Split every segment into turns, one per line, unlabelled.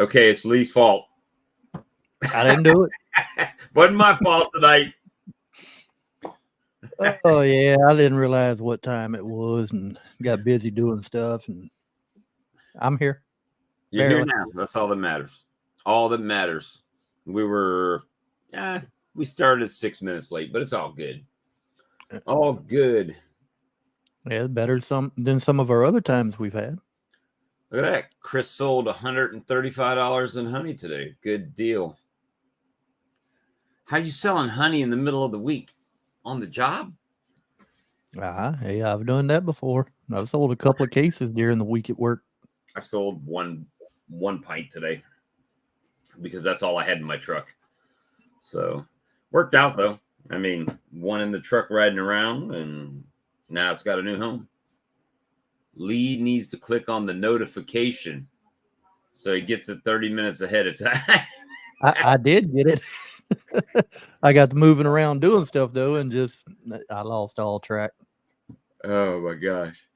Okay, it's Lee's fault.
I didn't do it.
Wasn't my fault tonight.
Oh yeah, I didn't realize what time it was and got busy doing stuff, and I'm here.
You're here now. That's all that matters. All that matters. We started 6 minutes late, but it's all good. All good.
Yeah, better than some of our other times we've had.
Look at that. Chris sold $135 in honey today. Good deal. How you selling honey in the middle of the week? On the job?
Hey, I've done that before. I've sold a couple of cases during the week at work.
I sold one pint today because that's all I had in my truck. So worked out though. I mean, one in the truck riding around, and now it's got a new home. Lee needs to click on the notification so he gets it 30 minutes ahead of time.
I did get it. I got to moving around doing stuff though, and I lost all track.
Oh my gosh!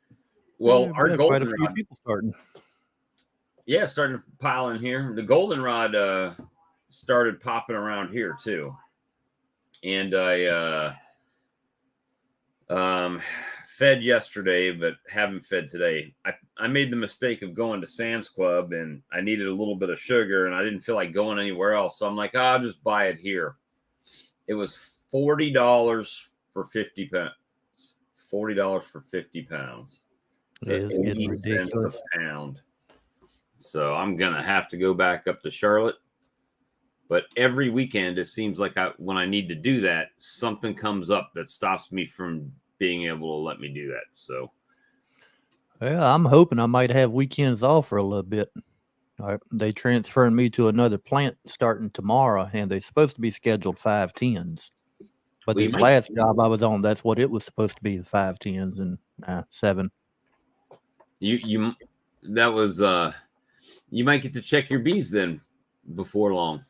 Well, our goldenrod, quite a few
people starting.
Yeah, starting to pile in here. The goldenrod started popping around here too, and I fed yesterday, but haven't fed today. I made the mistake of going to Sam's Club, and I needed a little bit of sugar, and I didn't feel like going anywhere else. So I'm like, I'll just buy it here. It was $40 for 50 pounds. $40 for 50 pounds. So
it's getting ridiculous.
A pound. So I'm going to have to go back up to Charlotte. But every weekend, it seems like when I need to do that, something comes up that stops me from being able to let me do that. So,
yeah, I'm hoping I might have weekends off for a little bit. They transferring me to another plant starting tomorrow, and they're supposed to be scheduled 5/10s. But this last job I was on, that's what it was supposed to be, the 5/10s and 7.
You might get to check your bees then before long.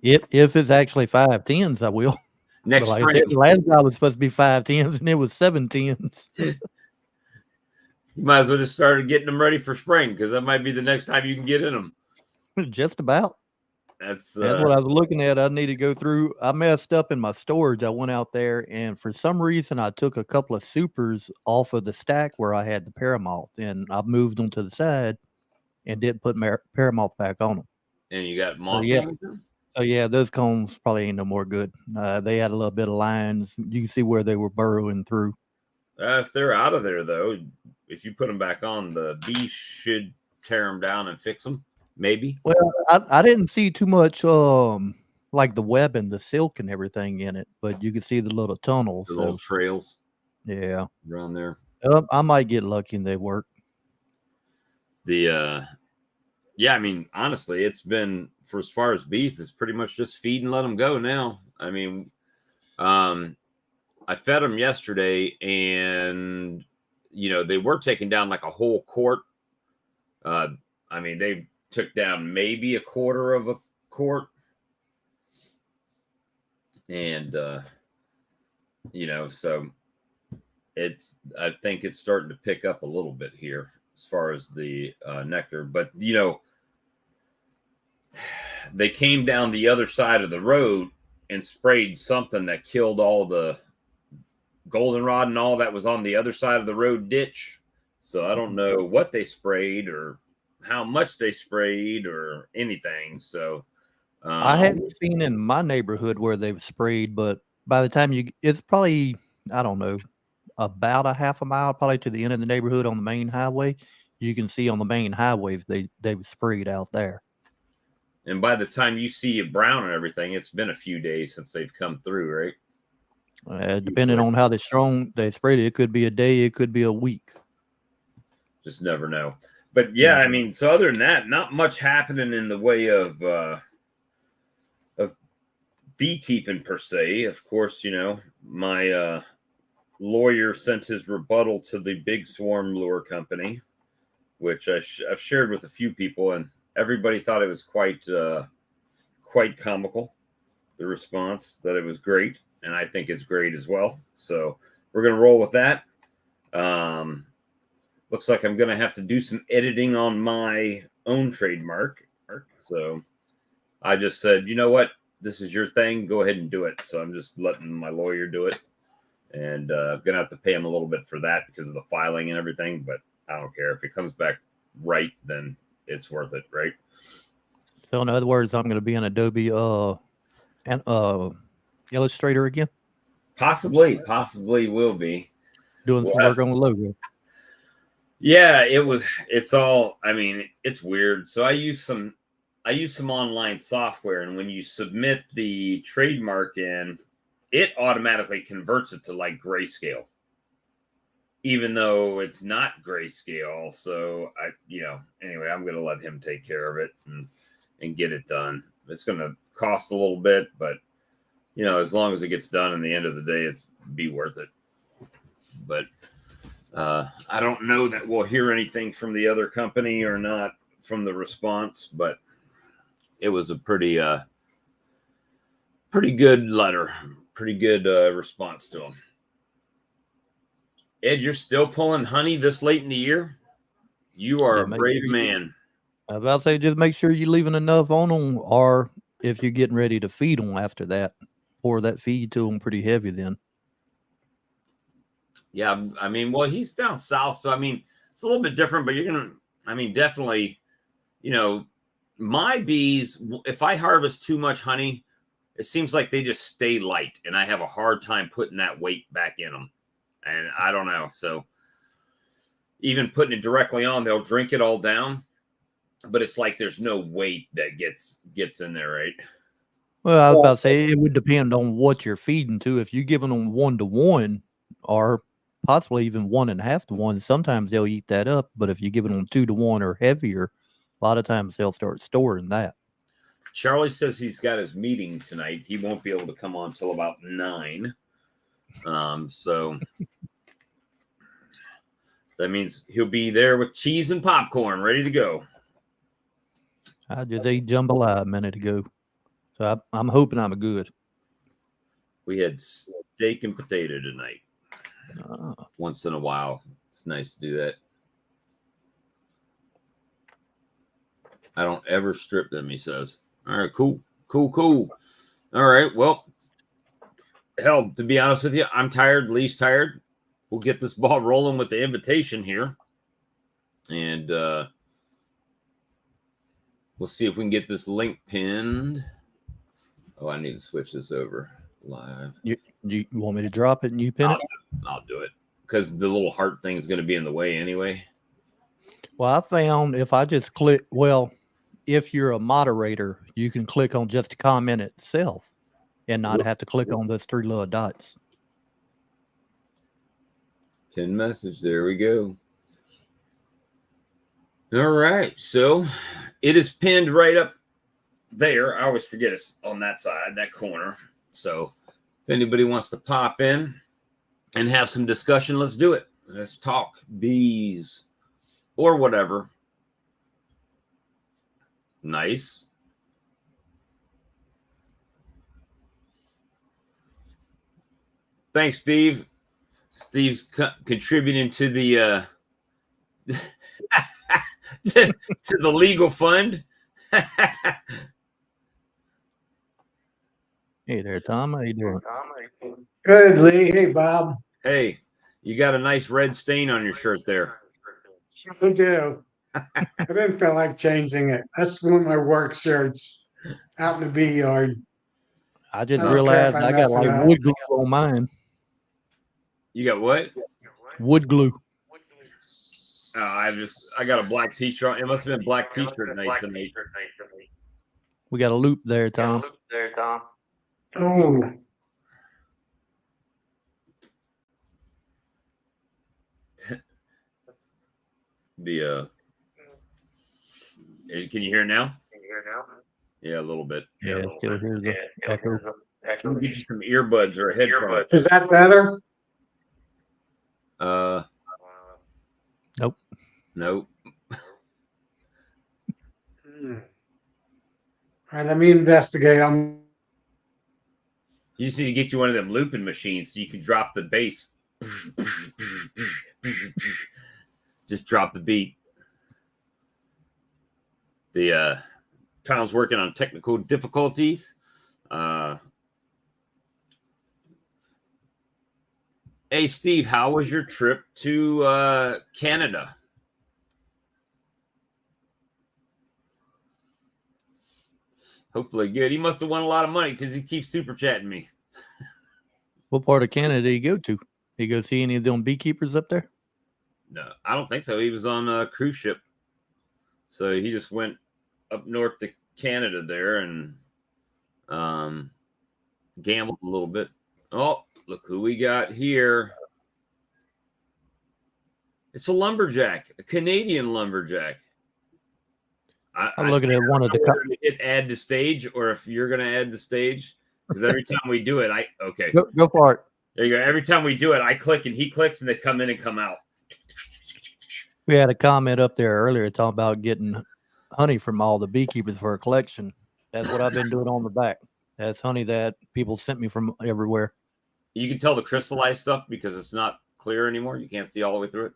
If it's actually 5/10s, I will.
Next
spring. I said, the last job was supposed to be 5/10s, and it was 7/10s.
You might as well just start getting them ready for spring, because that might be the next time you can get in them.
Just about.
That's
what I was looking at. I need to go through. I messed up in my storage. I went out there, and for some reason, I took a couple of supers off of the stack where I had the paramoth, and I moved them to the side and didn't put paramoth back on them.
And you got moth?
So yeah, those combs probably ain't no more good. They had a little bit of lines. You can see where they were burrowing through.
If they're out of there, though, if you put them back on, the bees should tear them down and fix them. maybe
Well, I didn't see too much like the web and the silk and everything in it, but you could see the little tunnels.
the little
So
trails
yeah,
around there.
I might get lucky and they work.
The yeah, I mean, honestly, it's been for as far as bees, it's pretty much just feed and let them go now. I mean, um, I fed them yesterday, and they were taking down like a whole quart. Uh, I mean, they took down maybe a quarter of a quart, and so I think it's starting to pick up a little bit here as far as the nectar, but they came down the other side of the road and sprayed something that killed all the goldenrod and all that was on the other side of the road ditch. So I don't know what they sprayed or how much they sprayed or anything. So
I hadn't seen in my neighborhood where they've sprayed, but by the time it's probably, I don't know, about a half a mile, probably to the end of the neighborhood on the main highway. You can see on the main highway if they've sprayed out there.
And by the time you see it brown and everything, it's been a few days since they've come through, right?
Depending on how strong they sprayed it could be a day, it could be a week.
Just never know. But yeah, I mean, so other than that, not much happening in the way of beekeeping per se. Of course, my lawyer sent his rebuttal to the Big Swarm Lure Company, which I've shared with a few people, and everybody thought it was quite comical. The response that it was great, and I think it's great as well. So we're gonna roll with that. Looks like I'm gonna have to do some editing on my own trademark. So I just said, you know what, this is your thing. Go ahead and do it. So I'm just letting my lawyer do it, and I'm gonna have to pay him a little bit for that because of the filing and everything. But I don't care if it comes back right, then it's worth it, right?
So in other words, I'm going to be an Adobe Illustrator again.
Possibly will be
doing some work on the logo.
Yeah, it's all, I mean, it's weird. So I use some online software, and when you submit the trademark in, it automatically converts it to like grayscale, even though it's not grayscale. So anyway, I'm going to let him take care of it and get it done. It's going to cost a little bit, but as long as it gets done in the end of the day, it's be worth it. But I don't know that we'll hear anything from the other company or not from the response, but it was a pretty good letter, pretty good response to them. Ed, you're still pulling honey this late in the year? You are a brave man.
I was about to say, just make sure you're leaving enough on them, or if you're getting ready to feed them after that, pour that feed to them pretty heavy then.
Yeah, I mean, well, he's down south, so I mean, it's a little bit different, but definitely, my bees, if I harvest too much honey, it seems like they just stay light, and I have a hard time putting that weight back in them. And I don't know. So even putting it directly on, they'll drink it all down, but it's like there's no weight that gets in there, right?
Well, I was about to say it would depend on what you're feeding to. If you're giving them 1-to-1 or possibly even 1.5-to-1, sometimes they'll eat that up. But if you're giving them 2-to-1 or heavier, a lot of times they'll start storing that.
Charlie says he's got his meeting tonight. He won't be able to come on till about 9. So that means he'll be there with cheese and popcorn ready to go.
I just ate jambalaya a minute ago, so I'm hoping I'm good.
We had steak and potato tonight. Once in a while, it's nice to do that. I don't ever strip them, he says. All right, cool. All right, well, hell, to be honest with you, I'm tired. Lee's tired. We'll get this ball rolling with the invitation here. And we'll see if we can get this link pinned. Oh, I need to switch this over live.
You want me to drop it and you pin it?
I'll do it. Because the little heart thing is going to be in the way anyway.
Well, I found if I just click, well, if you're a moderator, you can click on just a comment itself and not have to click on those 3 little dots.
Pin message. There we go. All right. So it is pinned right up there. I always forget it's on that side, that corner. So if anybody wants to pop in and have some discussion, let's do it. Let's talk bees or whatever. Nice. Thanks, Steve. Steve's contributing to the to the legal fund.
Hey there, Tom. How you doing?
Good, Lee. Hey, Bob.
Hey, you got a nice red stain on your shirt there.
I do. I didn't feel like changing it. That's one of my work shirts out in the bee yard.
I just
I don't care if
realized
I
I got
mess it
like
up.
wood glue on mine.
You got what?
Wood glue.
I got a black t-shirt. It must have been black t-shirt night tonight.
We got a loop there, Tom.
Oh,
The can you hear now? Yeah, a little bit.
Yeah, still hears the echo.
Can we get you some earbuds or a headphone?
is that better?
Nope.
Nope.
All right, let me investigate.
You just need to get you one of them looping machines so you can drop the bass. Just drop the beat. The Tom's working on technical difficulties. Hey, Steve, how was your trip to Canada? Hopefully good. He must have won a lot of money because he keeps super chatting me.
What part of Canada did he go to? Did he go see any of them beekeepers up there?
No, I don't think so. He was on a cruise ship. So he just went up north to Canada there and gambled a little bit. Oh, look who we got here. It's a lumberjack, a Canadian lumberjack.
I'm looking at one of the.
Hit add to stage, or if you're going to add the stage, because every time we do it, okay.
Go for it.
There you go. Every time we do it, I click and he clicks, and they come in and come out.
We had a comment up there earlier talking about getting honey from all the beekeepers for a collection. That's what I've been doing on the back. That's honey that people sent me from everywhere.
You can tell the crystallized stuff because it's not clear anymore. You can't see all the way through it.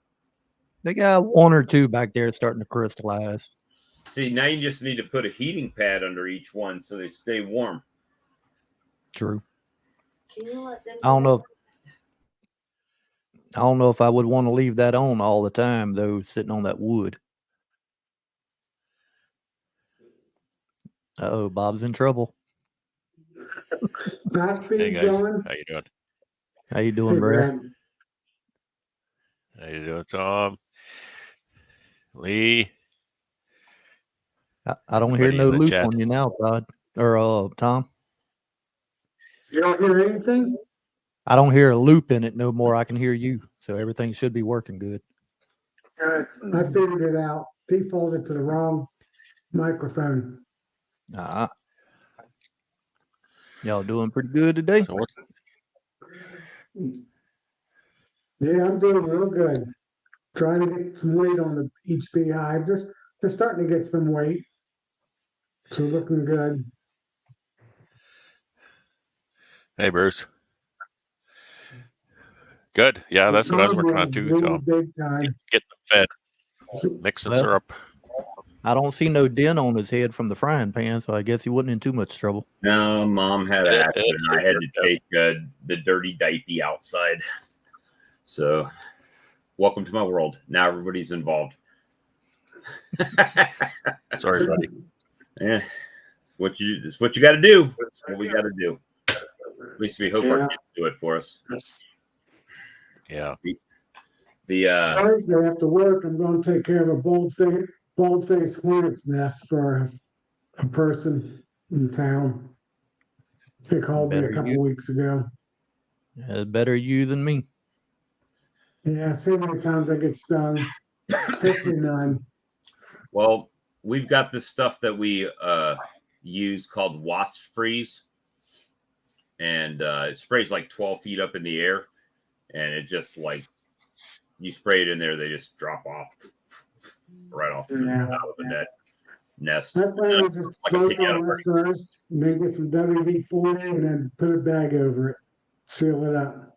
They got 1 or 2 back there starting to crystallize.
See, now you just need to put a heating pad under each one so they stay warm.
True.
Can you let them
I don't know if I would want to leave that on all the time, though, sitting on that wood. Uh-oh, Bob's in trouble.
Not
Hey
feed
guys,
going.
how you doing?
How you doing,
Hey,
Brad?
Brad.
How you doing, Tom? Lee?
I don't hear
Everybody
no
in the
loop
chat.
on you now, Todd. Or Tom.
You don't hear anything?
I don't hear a loop in it no more. I can hear you. So everything should be working good.
Good. I figured it out. Defaulted to the wrong microphone.
Y'all doing pretty good today?
So what's
Yeah, I'm doing real good. Trying to get some weight on each beehive. They're starting to get some weight. So looking good.
hey Bruce? Good. Yeah, that's what I was working on too, Tom.
Big time.
Getting them fed, mixing
Well,
syrup.
I don't see no dent on his head from the frying pan, so I guess he wasn't in too much trouble.
No, Mom had an accident. I had to take the dirty diaper outside. So, welcome to my world. Now everybody's involved.
Sorry, buddy.
Yeah, it's what you got to do. It's what we got to do. At least we hope our kids do it for us.
Yeah.
Thursday after work, I'm going to take care of a bald face hornet's nest for a person in town. They called me a
Better
couple
you.
weeks ago.
Better you than me.
Yeah, see how many times I get stung. Picking none.
Well, we've got this stuff that we use called wasp freeze, and it sprays like 12 feet up in the air, and it just like you spray it in there, they just drop off right off
Yeah.
out of the nest.
I plan to just
Like a
smoke
piano
all that first, and then get some WD-40 and then put a bag over it, seal it up.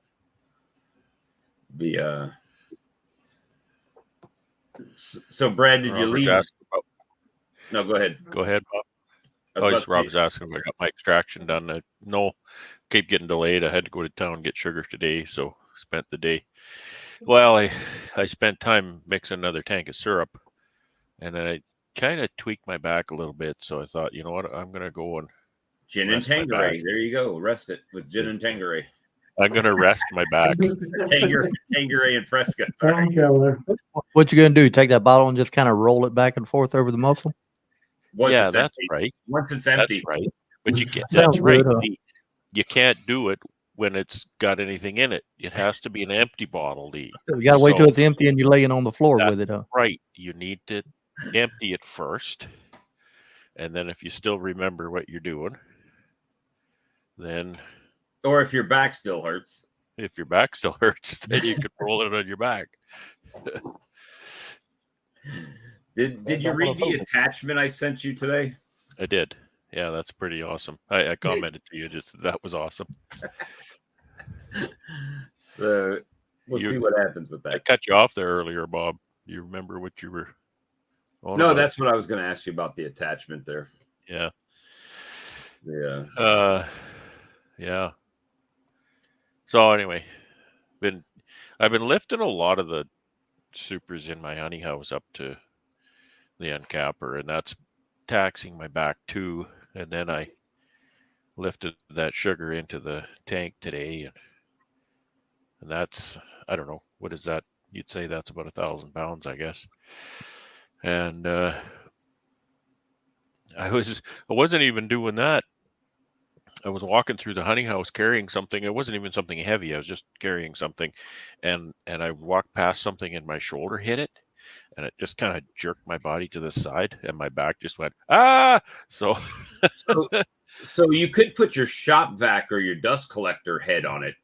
So Brad, did you
Robert's
leave?
asking about-
No, go ahead.
Go ahead, Bob.
I
Oh,
was
just
about to
Rob's asking if I got my extraction done. No, keep getting delayed. I had to go to town and get sugar today, so spent the day. Well, I spent time mixing another tank of syrup, and then I kind of tweaked my back a little bit. So I thought, you know what, I'm gonna go and
Gin and
rest my back.
Tanqueray. There you go. Rest it with gin and Tanqueray.
I'm gonna rest my back.
Tanqueray and Fresca. Sorry.
Killer.
What you gonna do? Take that bottle and just kind of roll it back and forth over the muscle?
Once
Yeah,
it's
that's
empty.
right.
Once it's empty.
That's right. But you can't.
Sounds
That's right.
good, huh?
You can't do it when it's got anything in it. It has to be an empty bottle, Lee.
You gotta wait till
So-
it's empty and you're laying on the floor
That's
with it, huh?
Right. You need to empty it first. And then if you still remember what you're doing, then
Or if your back still hurts.
if your back still hurts, then you can roll it on your back.
Did you read the attachment I sent you today?
I did. Yeah, that's pretty awesome. I commented to you just that was awesome.
So we'll
You-
see what happens with
I
that.
cut you off there earlier, Bob. You remember what you were on
No,
about?
that's what I was going to ask you about, the attachment there.
Yeah.
Yeah.
Yeah. So anyway, I've been lifting a lot of the supers in my honey house up to the end capper, and that's taxing my back too. And then I lifted that sugar into the tank today, and that's, I don't know, what is that? You'd say that's about 1,000 pounds, I guess. And I wasn't even doing that. I was walking through the honey house carrying something. It wasn't even something heavy. I was just carrying something, and I walked past something and my shoulder hit it, and it just kind of jerked my body to the side, and my back just went ah. So
So you could put your shop vac or your dust collector head on it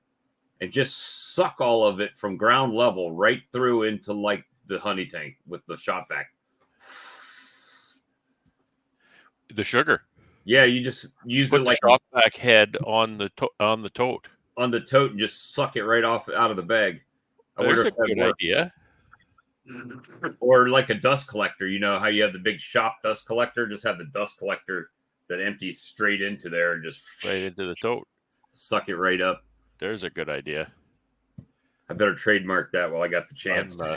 and just suck all of it from ground level right through into like the honey tank with the shop vac.
the sugar.
Yeah, you just use
Put
it
the
like
shop vac head on the tote.
on the tote and just suck it right off out of the bag. I
There's
wonder
a
if that
good
works.
idea.
Or like a dust collector. You know how you have the big shop dust collector? Just have the dust collector that empties straight into there and just
Right into the tote.
suck it right up.
There's a good idea.
I better trademark that while I got the chance.
I'm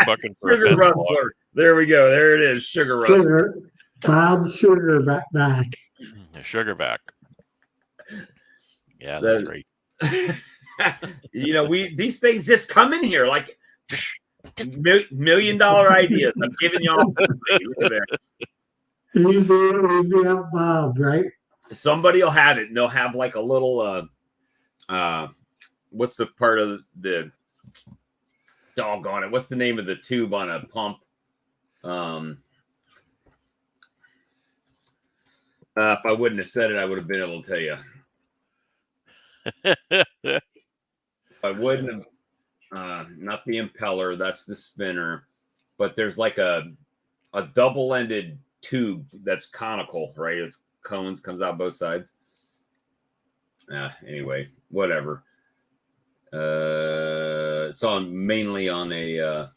bucking for a
Sugar
fence log.
rustler. There we go. There it is. Sugar rustler.
Sugar, Bob's sugar back.
A sugar back. Yeah,
That-
that's right.
You know, these things just come in here like just $1 million ideas. I'm giving y'all. Look at there.
Easy out Bob, right?
Somebody will have it, and they'll have like a little what's the part of the doggone it? What's the name of the tube on a pump? If I wouldn't have said it, I would have been able to tell you. If I wouldn't have, not the impeller, that's the spinner, but there's like a double-ended tube that's conical, right? It's cones, comes out both sides. Anyway, whatever. It's mainly on a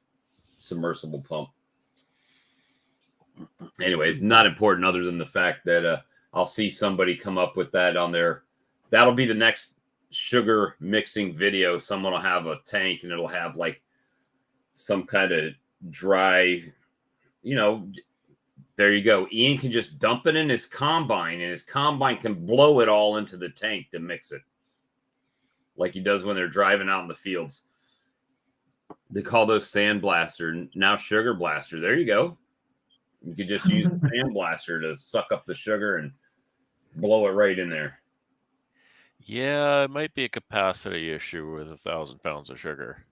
submersible pump. Anyway, it's not important other than the fact that I'll see somebody come up with that on their. That'll be the next sugar mixing video. Someone will have a tank and it'll have like some kind of dry, there you go. Ian can just dump it in his combine and his combine can blow it all into the tank to mix it. Like he does when they're driving out in the fields. They call those sand blaster, now sugar blaster. There you go. You could just use the sandblaster to suck up the sugar and blow it right in there.
Yeah, it might be a capacity issue with 1,000 pounds of sugar.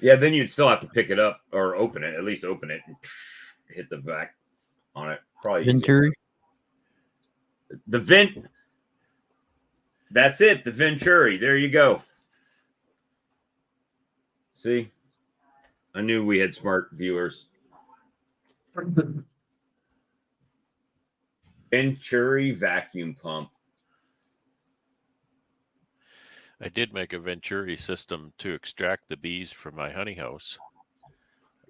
Yeah, then you'd still have to pick it up or open it, at least open it and hit the vac on it. Probably easier.
Venturi.
The vent. That's it. The Venturi. There you go. See, I knew we had smart viewers. Venturi vacuum pump.
I did make a Venturi system to extract the bees from my honey house.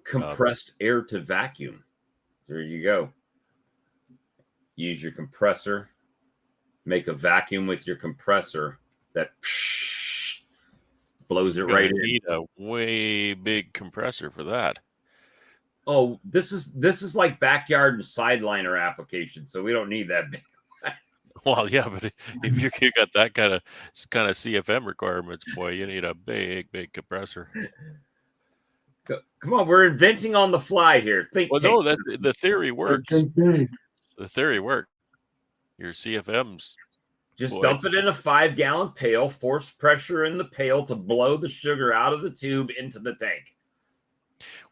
Compressed air to vacuum. There you go. Use your compressor. Make a vacuum with your compressor that blows it right in.
You need a way big compressor for that.
Oh, this is like backyard and sideliner application, so we don't need that big.
Well, yeah, but if you got that kind of CFM requirements, boy, you need a big compressor.
Come on, we're inventing on the fly here. Think.
Well, no, the theory works.
Okay.
The theory works. Your CFMs.
Just dump it in a 5-gallon pail, force pressure in the pail to blow the sugar out of the tube into the tank.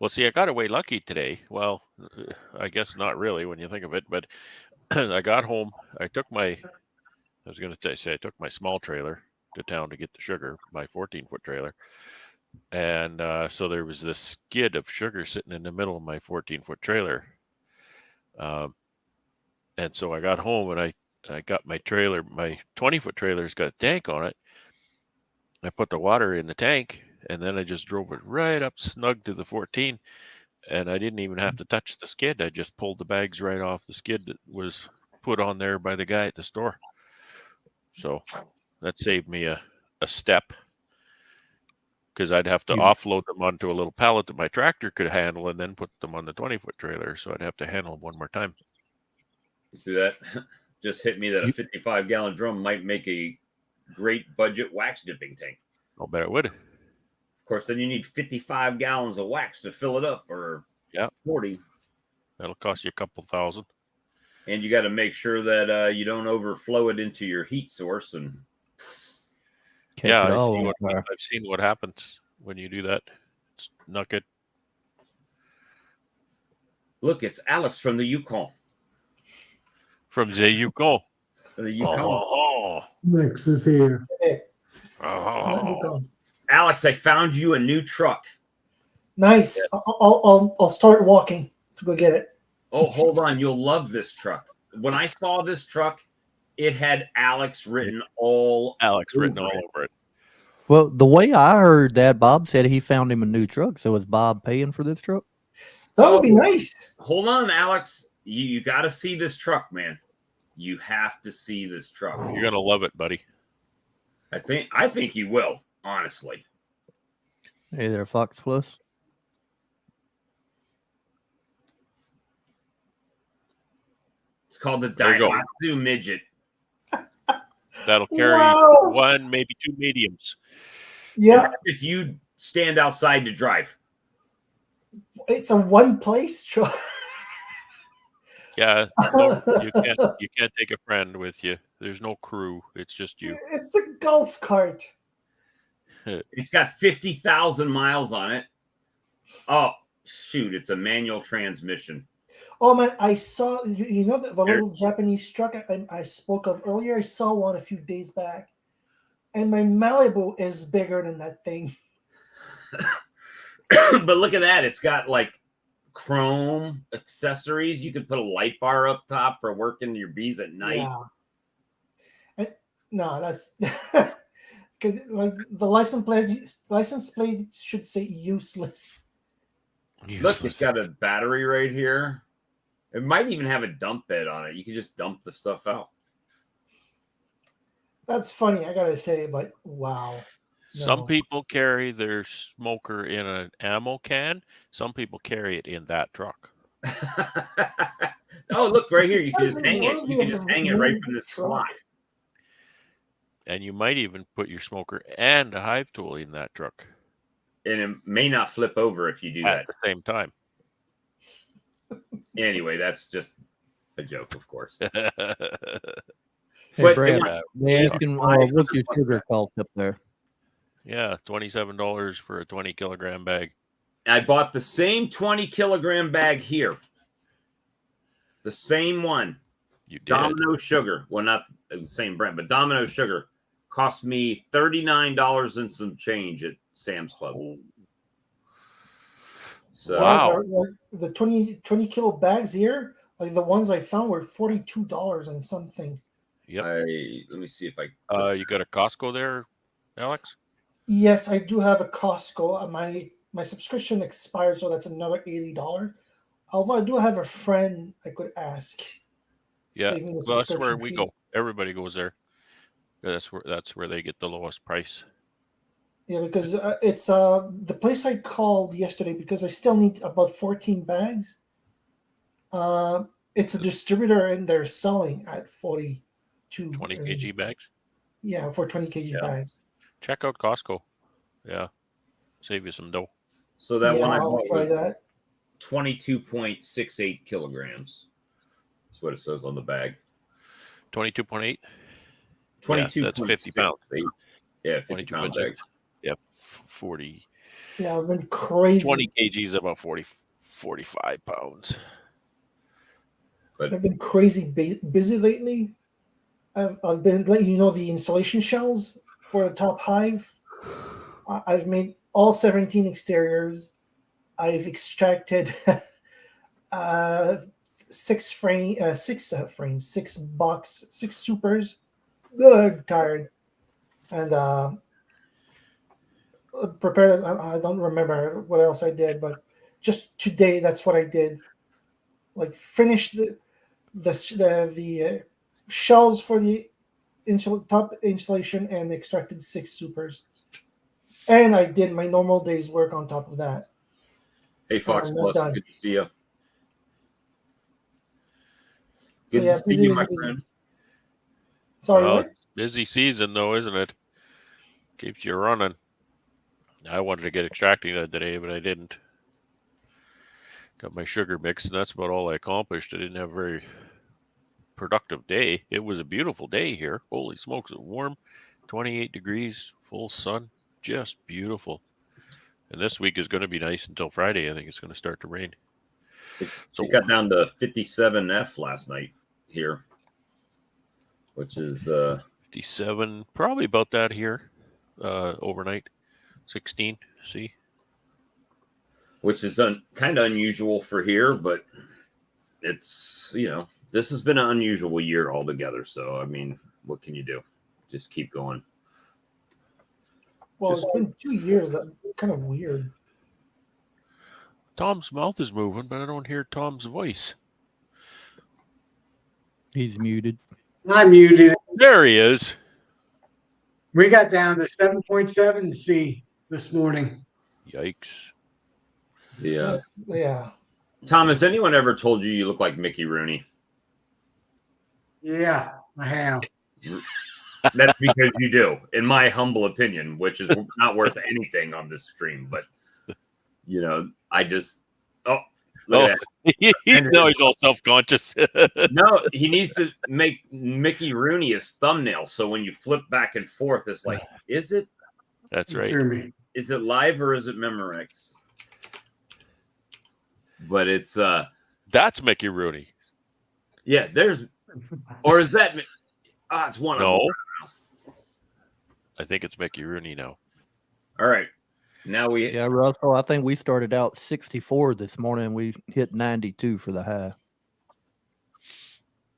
Well, see, I got away lucky today. Well, I guess not really when you think of it, but I got home. I took my small trailer to town to get the sugar, my 14-foot trailer. And so there was this skid of sugar sitting in the middle of my 14-foot trailer. And so I got home and I got my trailer, my 20-foot trailer's got a tank on it. I put the water in the tank and then I just drove it right up snug to the 14. And I didn't even have to touch the skid. I just pulled the bags right off the skid that was put on there by the guy at the store. So that saved me a step, because I'd have to offload them onto a little pallet that my tractor could handle and then put them on the 20-foot trailer. So I'd have to handle them one more time.
You see that? Just hit me that a 55-gallon drum might make a great budget wax dipping tank.
I'll bet it would.
Of course, then you need 55 gallons of wax to fill it up, or 40.
That'll cost you a couple $1,000.
And you got to make sure that you don't overflow it into your heat source. And
I've seen what happens when you do that. It's not good.
Look, it's Alex from the Yukon.
From the Yukon.
The Yukon.
Oh.
Lex is here.
Oh.
Alex, I found you a new truck.
Nice. Yeah. I'll start walking to go get it.
Oh, hold on. You'll love this truck. When I saw this truck, it had Alex written all over it.
Well, the way I heard that, Bob said he found him a new truck. So is Bob paying for this truck?
That would be nice.
Hold on, Alex. You got to see this truck, man. You have to see this truck.
You're going to love it, buddy.
I think you will, honestly.
Hey there, Fox Plus.
It's called the Daihatsu Midget.
That'll carry one, maybe two mediums.
Yeah.
If you stand outside to drive.
It's a one-place truck.
Yeah, so you can't take a friend with you. There's no crew. It's just you.
It's a golf cart.
It's got 50,000 miles on it. Oh, shoot. It's a manual transmission.
Oh, man, I saw, the little Japanese truck I spoke of earlier. I saw one a few days back. And my Malibu is bigger than that thing.
But look at that. It's got like chrome accessories. You could put a light bar up top for working your bees at night.
Yeah. No, that's like the license plate should say useless.
Look, it's got a battery right here. It might even have a dump bed on it. You can just dump the stuff out.
That's funny, I gotta say, but wow. No.
Some people carry their smoker in an ammo can. Some people carry it in that truck.
Oh, look right here. You can just hang it. You can just hang it right from the slot.
And you might even put your smoker and a hive tool in that truck.
And it may not flip over if you do that.
At the same time.
Anyway, that's just a joke, of course.
Hey,
But
Brad,
yeah,
they asking, what's your sugar cost up there?
Yeah, $27 for a 20 kilogram bag.
I bought the same 20 kilogram bag here. The same one.
You did.
Domino Sugar. Well, not the same brand, but Domino Sugar cost me $39 and some change at Sam's Club. So
Wow.
The 20 kilo bags here, like the ones I found were $42 and something.
Yep.
let me see if I.
You got a Costco there, Alex?
Yes, I do have a Costco. My subscription expired, so that's another $80. Although I do have a friend I could ask.
Yeah.
Save me the
Well, that's where
subscription
we
fee.
go. Everybody goes there. That's where they get the lowest price.
Yeah, because it's the place I called yesterday because I still need about 14 bags. It's a distributor and they're selling at 42.
20 kg bags.
Yeah, for 20 kg
Yeah.
bags.
Check out Costco. Yeah. Save you some dough.
So that
Yeah,
one I
I'll
bought
try
was
that.
22.68 kilograms. That's what it says on the bag.
22.8.
22.
That's 50 pounds.
Yeah, 50 pound
22.6.
bag.
Yep. 40.
Yeah, I've been crazy.
20 kgs about 45 pounds.
But
I've been crazy busy lately. I've been letting you know the insulation shells for the top hive. I've made all 17 exteriors. I've extracted six frames, 6 supers. Good, I'm tired. And prepared. I don't remember what else I did, but just today, that's what I did. Like finish the shells for the top insulation and extracted 6 supers. And I did my normal day's work on top of that.
hey, Fox
I'm not
Plus,
done.
good to see you.
So
Good
yeah,
to see
busy,
you,
busy,
my
busy.
friend.
Sorry,
Well,
what?
busy season though, isn't it? Keeps you running. I wanted to get extracting that today, but I didn't. Got my sugar mix, and that's about all I accomplished. I didn't have a very productive day. It was a beautiful day here. Holy smokes, it was warm, 28 degrees, full sun, just beautiful. And this week is going to be nice until Friday. I think it's going to start to rain.
It got down to 57F last night here, which is
57, probably about that here overnight. 16, see?
which is kind of unusual for here, but it's, this has been an unusual year altogether. So, I mean, what can you do? Just keep going.
Well, it's been 2 years. That kind of weird.
Tom's mouth is moving, but I don't hear Tom's voice.
He's muted.
I muted it.
There he is.
We got down to 7.7 C this morning.
Yikes.
Yeah.
Yeah.
Tom, has anyone ever told you look like Mickey Rooney?
Yeah, I have.
That's because you do, in my humble opinion, which is not worth anything on this stream. But I just look at that.
No, he's all self-conscious.
No, he needs to make Mickey Rooney his thumbnail. So when you flip back and forth, it's like, is it?
That's right.
Is it live or is it Memorex? But it's
that's Mickey Rooney.
Yeah, or is that? It's one
No.
of them.
I think it's Mickey Rooney now.
All right. Now
Yeah, Russell, I think we started out 64 this morning and we hit 92 for the high.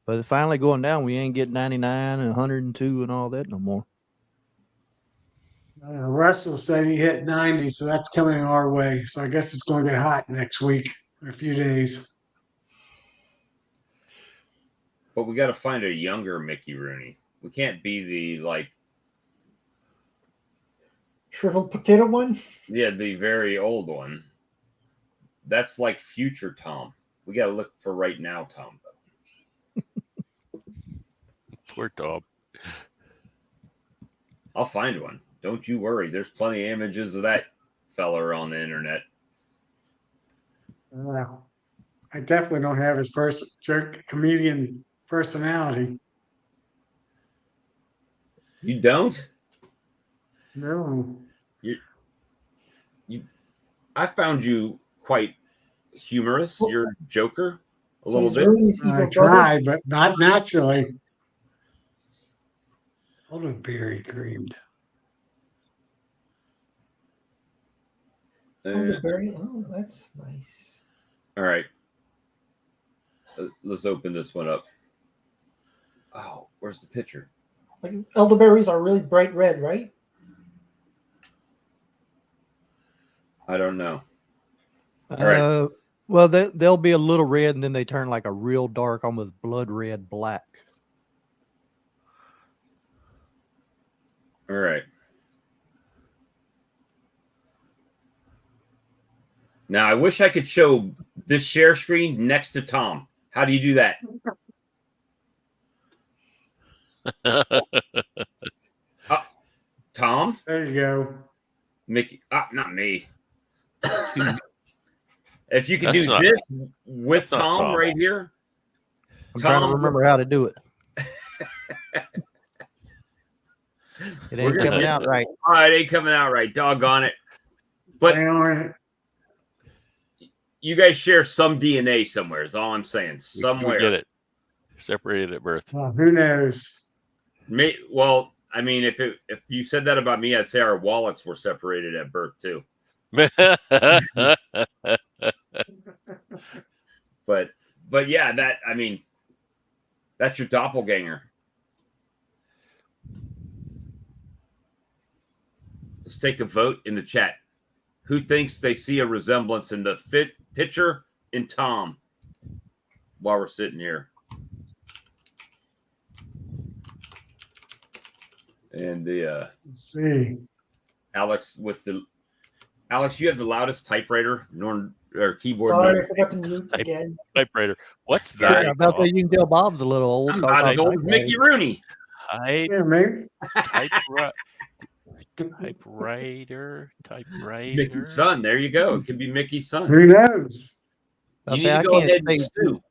But it's finally going down. We ain't getting 99 and 102 and all that no more.
Russell said he hit 90, so that's coming our way. So I guess it's going to get hot next week, a few days.
But we got to find a younger Mickey Rooney. We can't be the
shriveled potato one.
Yeah, the very old one. That's like future Tom. We got to look for right now Tom.
Poor Tom.
I'll find one. Don't you worry. There's plenty of images of that fella on the internet.
Wow. I definitely don't have his jerk comedian personality.
You don't?
No.
You I found you quite humorous. You're a joker a
So
little
he's
bit.
Rooney's
I
evil brother.
try, but not naturally. Elderberry creamed.
Elderberry. Oh, that's nice.
All right. Let's open this one up. Oh, where's the picture?
Like elderberries are really bright red, right?
I don't know. All right.
Well, they'll be a little red, and then they turn like a real dark, almost blood red black.
All right. Now, I wish I could show this share screen next to Tom. How do you do that? Tom?
There you go.
Mickey? Not me. If you can
That's
do
not-
this with
that's not
Tom
Tom.
right here.
I'm trying to remember how to do it. It ain't
We're gonna
coming
get-
out right.
All right, ain't coming out right. Doggone it. But
They aren't.
you guys share some DNA somewhere, is all I'm saying.
We
Somewhere.
get it. Separated at birth.
Well, who knows?
Well, I mean, if you said that about me, I'd say our wallets were separated at birth too. But yeah, that's your doppelganger. Let's take a vote in the chat. Who thinks they see a resemblance in the picture in Tom while we're sitting here? And the
Let's see.
Alex, you have the loudest typewriter or keyboard.
Sorry, I forgot to mute again.
Typewriter. What's
Yeah,
that?
About that, you can tell Bob's a little old.
I'm
talking
about as
about
old as
typewriters.
Mickey Rooney.
Yeah, maybe.
Typewriter.
Mickey's son. There you go. It could be Mickey's son.
Who knows?
I'll
You
say
need
I
to go
can't
ahead
say
and stew.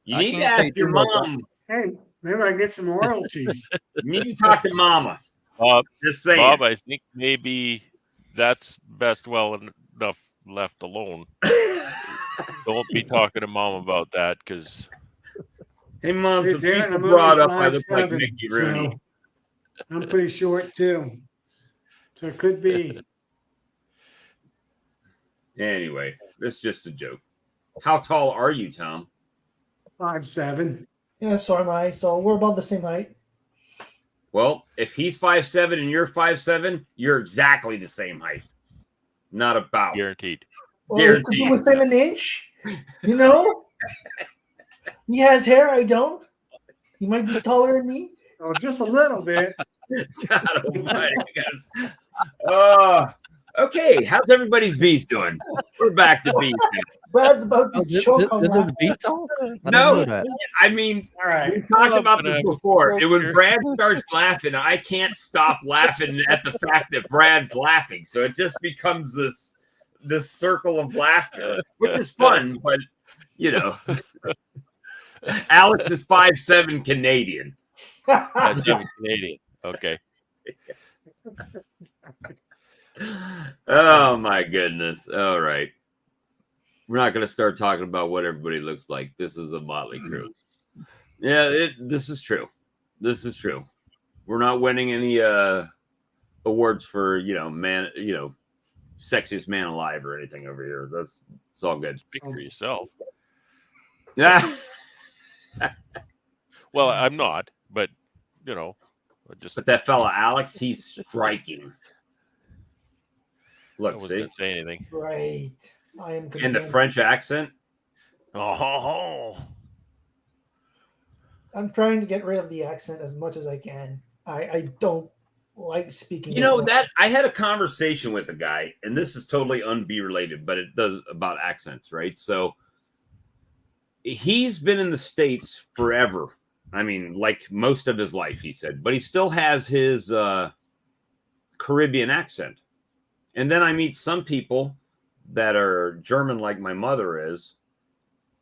You
I
need to
can't say
ask your
too much.
mom.
Hey, maybe I get some royalties.
You need to talk to mama.
Bob,
Just saying.
Bob, I think maybe that's best well enough left alone. Don't be talking to mom about that because
Hey, mom, some
Darren,
people
I'm
brought
only
up I look like
5'7",
Mickey Rooney.
so I'm pretty short too. So it could be.
Anyway, it's just a joke. How tall are you, Tom?
5'7".
Yeah, so am I. So we're about the same height.
Well, if he's 5'7" and you're 5'7", you're exactly the same height. Not about.
guaranteed.
Well, it could be
Guaranteed.
within an inch. You know? He has hair, I don't. He might be taller than me.
Oh, just a little bit.
God almighty, guys. Okay, how's everybody's bees doing? We're back to bees.
Brad's about to
Oh,
choke on
this is
that.
beat talk? I didn't
No,
know that.
I mean,
All
we
right.
talked
I'm
about
gonna
this
have a
before.
stroke
And when
here.
Brad starts laughing, I can't stop laughing at the fact that Brad's laughing. So it just becomes this circle of laughter, which is fun, but you know. Alex is 5'7" Canadian.
That's even Canadian. Okay.
Oh my goodness. All right. We're not going to start talking about what everybody looks like. This is a motley crew. Yeah, this is true. This is true. We're not winning any awards for, sexiest man alive or anything over here. It's all good.
Speak for yourself.
Yeah.
Well, I'm not, but just
But that fella Alex, he's striking.
I
Look,
wasn't
see?
gonna say anything.
Right. I am
And the
convinced.
French accent.
Oh,
I'm trying to get rid of the accent as much as I can. I don't like speaking.
You know
this
that I had a conversation with a guy, and this is totally unbe related, but it does about accents, right? So he's been in the States forever. I mean, like most of his life, he said, but he still has his Caribbean accent. And then I meet some people that are German, like my mother is,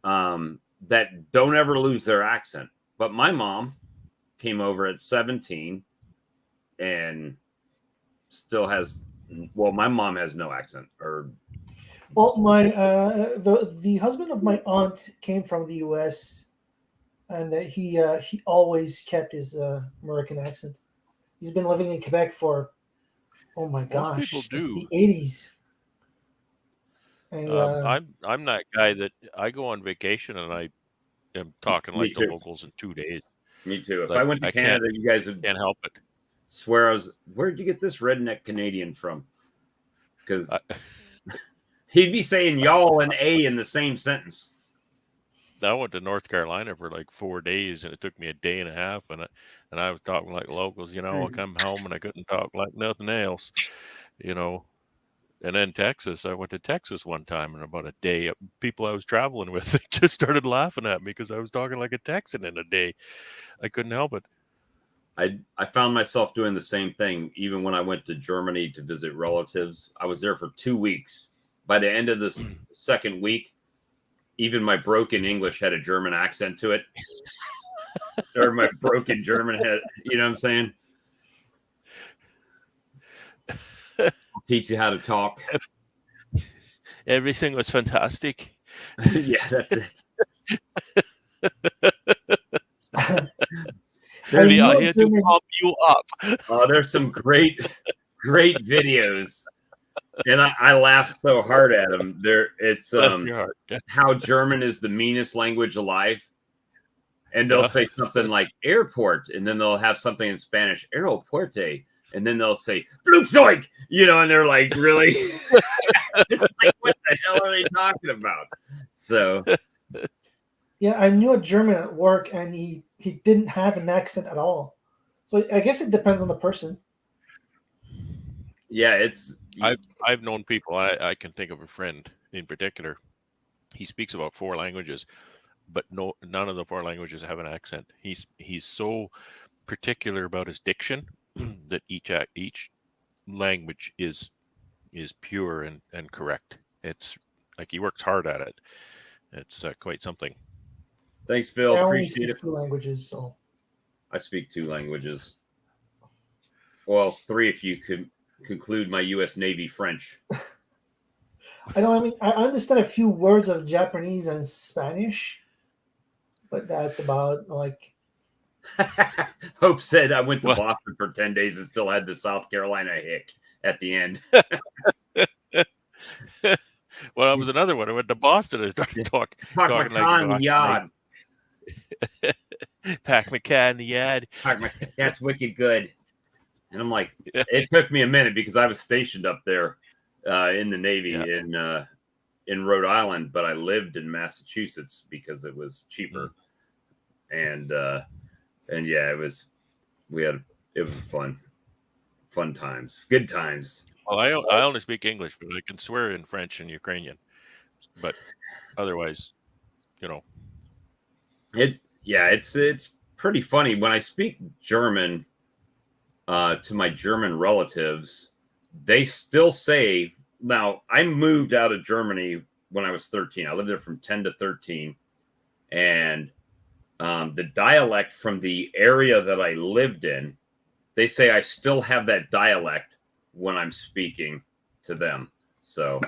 that don't ever lose their accent. But my mom came over at 17 and still has, well, my mom has no accent. Or
Well, my the husband of my aunt came from the U.S. and he always kept his American accent. He's been living in Quebec for
Most people
gosh, since
do.
the 80s. And
I'm that guy that I go on vacation and I am talking
Me
like the
too.
locals in 2 days.
Me too. If
Like,
I went to
I can't
Canada, you guys would
help it.
swear I was, where'd you get this redneck Canadian from? Because
I,
he'd be saying y'all and a in the same sentence.
I went to North Carolina for like 4 days, and it took me a day and a half, and I was talking like locals. I come home and I couldn't talk like nothing else. And then Texas, I went to Texas one time, and about a day, people I was traveling with just started laughing at me because I was talking like a Texan in a day. I couldn't help it.
I found myself doing the same thing even when I went to Germany to visit relatives. I was there for 2 weeks. By the end of the second week, even my broken English had a German accent to it. Or my broken German had, you know what I'm saying? I'll teach you how to talk.
Everything was fantastic.
Yeah, that's it.
We are here
German,
to pump you up.
Oh, there's some great videos. And I laughed so hard at them. It's
Bless your heart. Yeah.
how German is the meanest language alive. And they'll say something like airport, and then they'll have something in Spanish, aeroporte, and then they'll say Flugzeug, and they're like, really? It's like, what the hell are they talking about? So
yeah, I knew a German at work, and he didn't have an accent at all. So I guess it depends on the person.
yeah, it's
I've known people. I can think of a friend in particular. He speaks about 4 languages, but none of the 4 languages have an accent. He's so particular about his diction that each language is pure and correct. It's like he works hard at it. It's quite something.
thanks, Phil.
I only
Appreciate
speak
it.
2 languages, so
I speak 2 languages. Well, 3 if you could conclude my U.S. Navy French.
I understand a few words of Japanese and Spanish, but that's about like.
Hope said I went to
Well-
Boston for 10 days and still had the South Carolina hick at the end.
Well, that was another one. I went to Boston and started talking like
Macan yard.
Pac McCann the yard.
That's wicked good. And I'm like,
Yeah.
it took me a minute because I was stationed up there in the Navy
Yeah.
in Rhode Island, but I lived in Massachusetts because it was cheaper. And yeah, it was fun times, good times.
Well, I only speak English, but I can swear in French and Ukrainian. But otherwise,
It's pretty funny when I speak German to my German relatives. They still say, now I moved out of Germany when I was 13. I lived there from 10 to 13, and the dialect from the area that I lived in, they say I still have that dialect when I'm speaking to them. So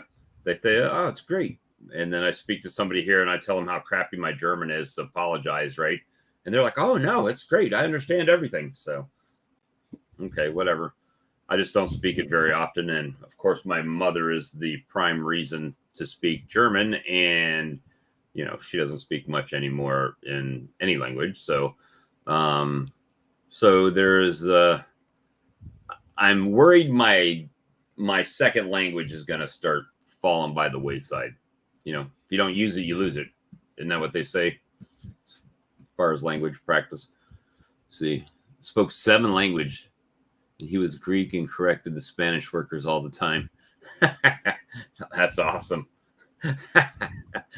they say, oh, it's great. And then I speak to somebody here and I tell them how crappy my German is, to apologize, right? And they're like, oh, no, it's great. I understand everything. So, okay, whatever. I just don't speak it very often. And of course, my mother is the prime reason to speak German. And, she doesn't speak much anymore in any language. So, there's, I'm worried my second language is going to start falling by the wayside. If you don't use it, you lose it. Isn't that what they say? As far as language practice. See, spoke 7 languages. He was Greek and corrected the Spanish workers all the time. That's awesome.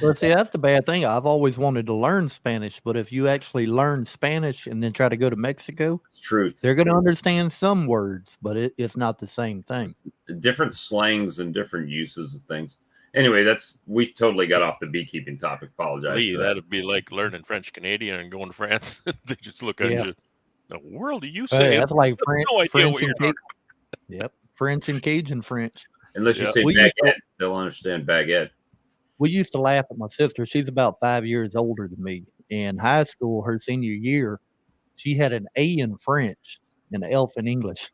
Well, see, that's the bad thing. I've always wanted to learn Spanish, but if you actually learn Spanish and then try to go to Mexico,
It's truth.
they're going to understand some words, but it's not the same thing.
Different slangs and different uses of things. Anyway, we totally got off the beekeeping topic. Apologize.
Lee,
for that.
that'd be like learning French Canadian and going to France. They just look at
Yeah.
you. The world do you
Hey,
say?
that's like
no idea
French
what you're
and
talking
Yep, French and Cajun French.
Unless you
Yeah.
say
We used
baguette, they'll understand baguette.
We used to laugh at my sister. She's about 5 years older than me. In high school, her senior year, she had an A in French and an F in English.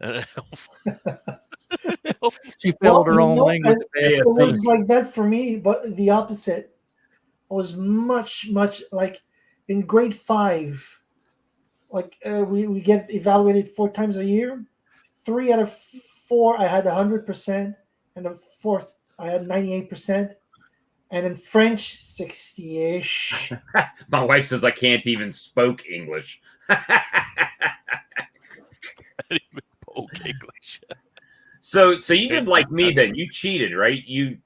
An elf.
She failed her
you
own
know,
language.
it was like that for me, but the opposite. I was much like in grade 5. Like we get evaluated 4 times a year. 3 out of 4 I had 100%, and the 4th I had 98%, and in French 60-ish.
My wife says I can't even spoke English.
Spoke English.
So you did like me then. You cheated, right? You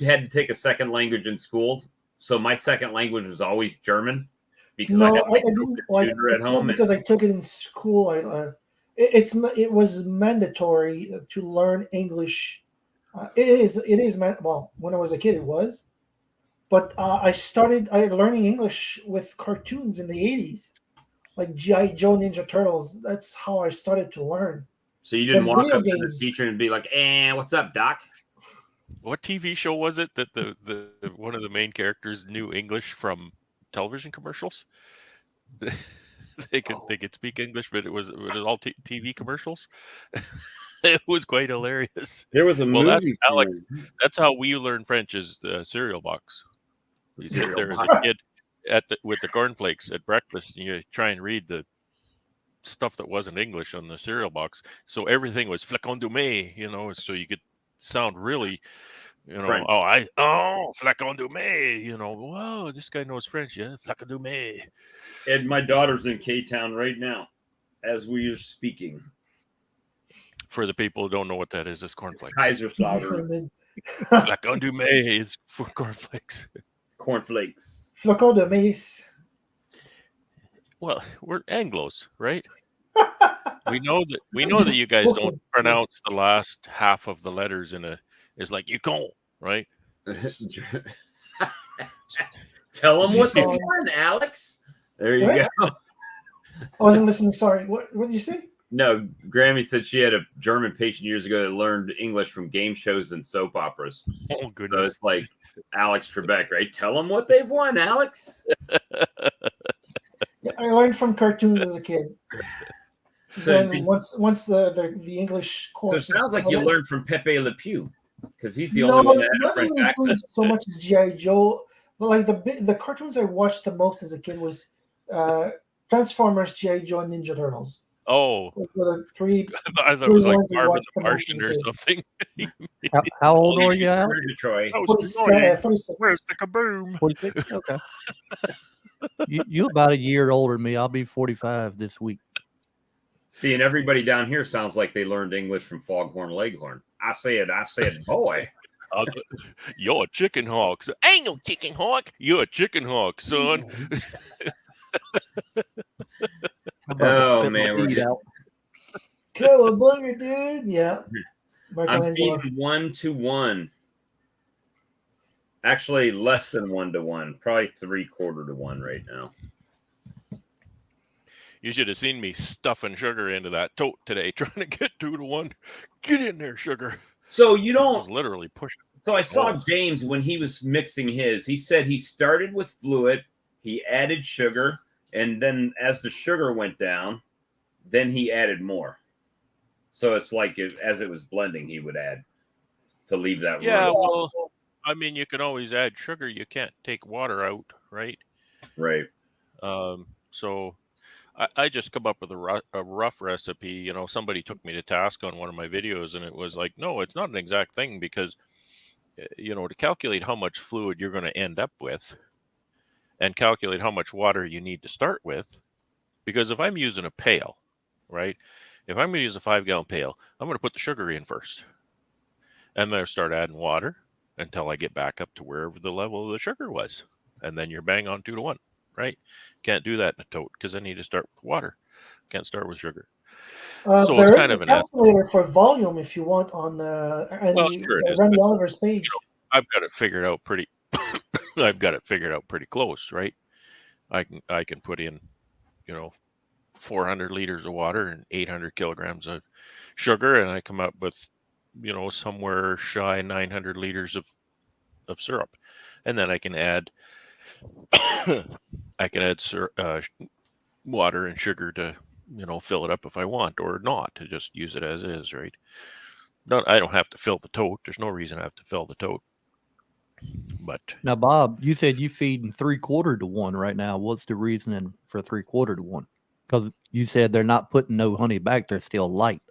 had to take a second language in school. So my second language was always German because
No,
I had
I didn't. Like,
tutor at
it's
home.
not because I took it in school. It was mandatory to learn English. It is well, when I was a kid it was, but I started learning English with cartoons in the 80s, like G.I. Joe, Ninja Turtles. That's how I started to learn.
So you didn't
The
walk
video
up to the
games.
teacher and be like, what's up, Doc?
What TV show was it that the one of the main characters knew English from television commercials? they could speak English, but it was all TV commercials. It was quite hilarious.
There was a movie.
Alex, that's how we learn French, is the cereal box. You sit there as a kid with the cornflakes at breakfast, and you try and read the stuff that wasn't English on the cereal box. So everything was flacon de mai, so you could sound really,
French.
flacon de mai, whoa, this guy knows French, yeah, flacon de mai.
And my daughter's in K-Town right now as we are speaking.
For the people who don't know what that is, it's cornflakes.
Kaiserslautern.
Flacon de mai is for cornflakes.
Cornflakes.
Flacon de mais.
Well, we're Anglos, right? We know that you guys don't pronounce the last half of the letters it's like you can't, right?
Tell them what they want, Alex. There you go.
I wasn't listening. Sorry. What did you say?
No, Grammy said she had a German patient years ago that learned English from game shows and soap operas.
Oh, goodness.
So it's like Alex Trebek, right? Tell them what they've won, Alex.
Yeah, I learned from cartoons as a kid.
So
then once the English course.
So it sounds like you learned from Pepe Le Pew, because he's the
No,
only one that had a
not
French
really
accent.
so much as G.I. Joe. But like the cartoons I watched the most as a kid was Transformers, G.I. Joe, and Ninja Turtles.
Oh,
Those were the three.
I thought it was like
ones I
Marvin
watched
the
the most
Martian or
as a
something.
How old are you, Al?
Troy.
I was annoying.
46.
Where's the kaboom?
46? Okay. You about a year older than me. I'll be 45 this week.
See, and everybody down here sounds like they learned English from Foghorn Leghorn. I said, boy.
You're a chicken hawk. So, ain't no chicken hawk. You're a chicken hawk, son.
Oh, man. We're getting...
Cowabunga, dude. Yeah.
I'm beating 1-1. Actually, less than 1-1. Probably 3/4 to 1 right now.
You should have seen me stuffing sugar into that tote today, trying to get 2-1. Get in there, sugar.
So you don't
I was literally pushing.
So I saw James when he was mixing his. He said he started with fluid, he added sugar, and then as the sugar went down, then he added more. So it's like as it was blending, he would add to leave that.
Yeah,
room.
well, I mean, you can always add sugar. You can't take water out, right?
Right.
So I just come up with a rough recipe. Somebody took me to task on one of my videos, and it was like, no, it's not an exact thing, because to calculate how much fluid you're going to end up with and calculate how much water you need to start with. Because if I'm using a pail, right? If I'm going to use a 5-gallon pail, I'm going to put the sugar in first. And then start adding water until I get back up to wherever the level of the sugar was. And then you're bang on 2-1, right? Can't do that in a tote, because I need to start with water. Can't start with sugar. So
there
it's
is
kind
a
of an
calculator for volume if you want on
sure it is,
Randy Oliver's page.
I've got it figured out pretty. I've got it figured out pretty close, right? I can put in, 400 liters of water and 800 kilograms of sugar, and I come up with, somewhere shy 900 liters of syrup, and then I can add water and sugar to fill it up if I want, or not to just use it as is, right? I don't have to fill the tote. There's no reason I have to fill the tote. But
Now, Bob, you said you feeding 3/4 to 1 right now. What's the reasoning for 3/4 to 1? Because you said they're not putting no honey back; they're still light.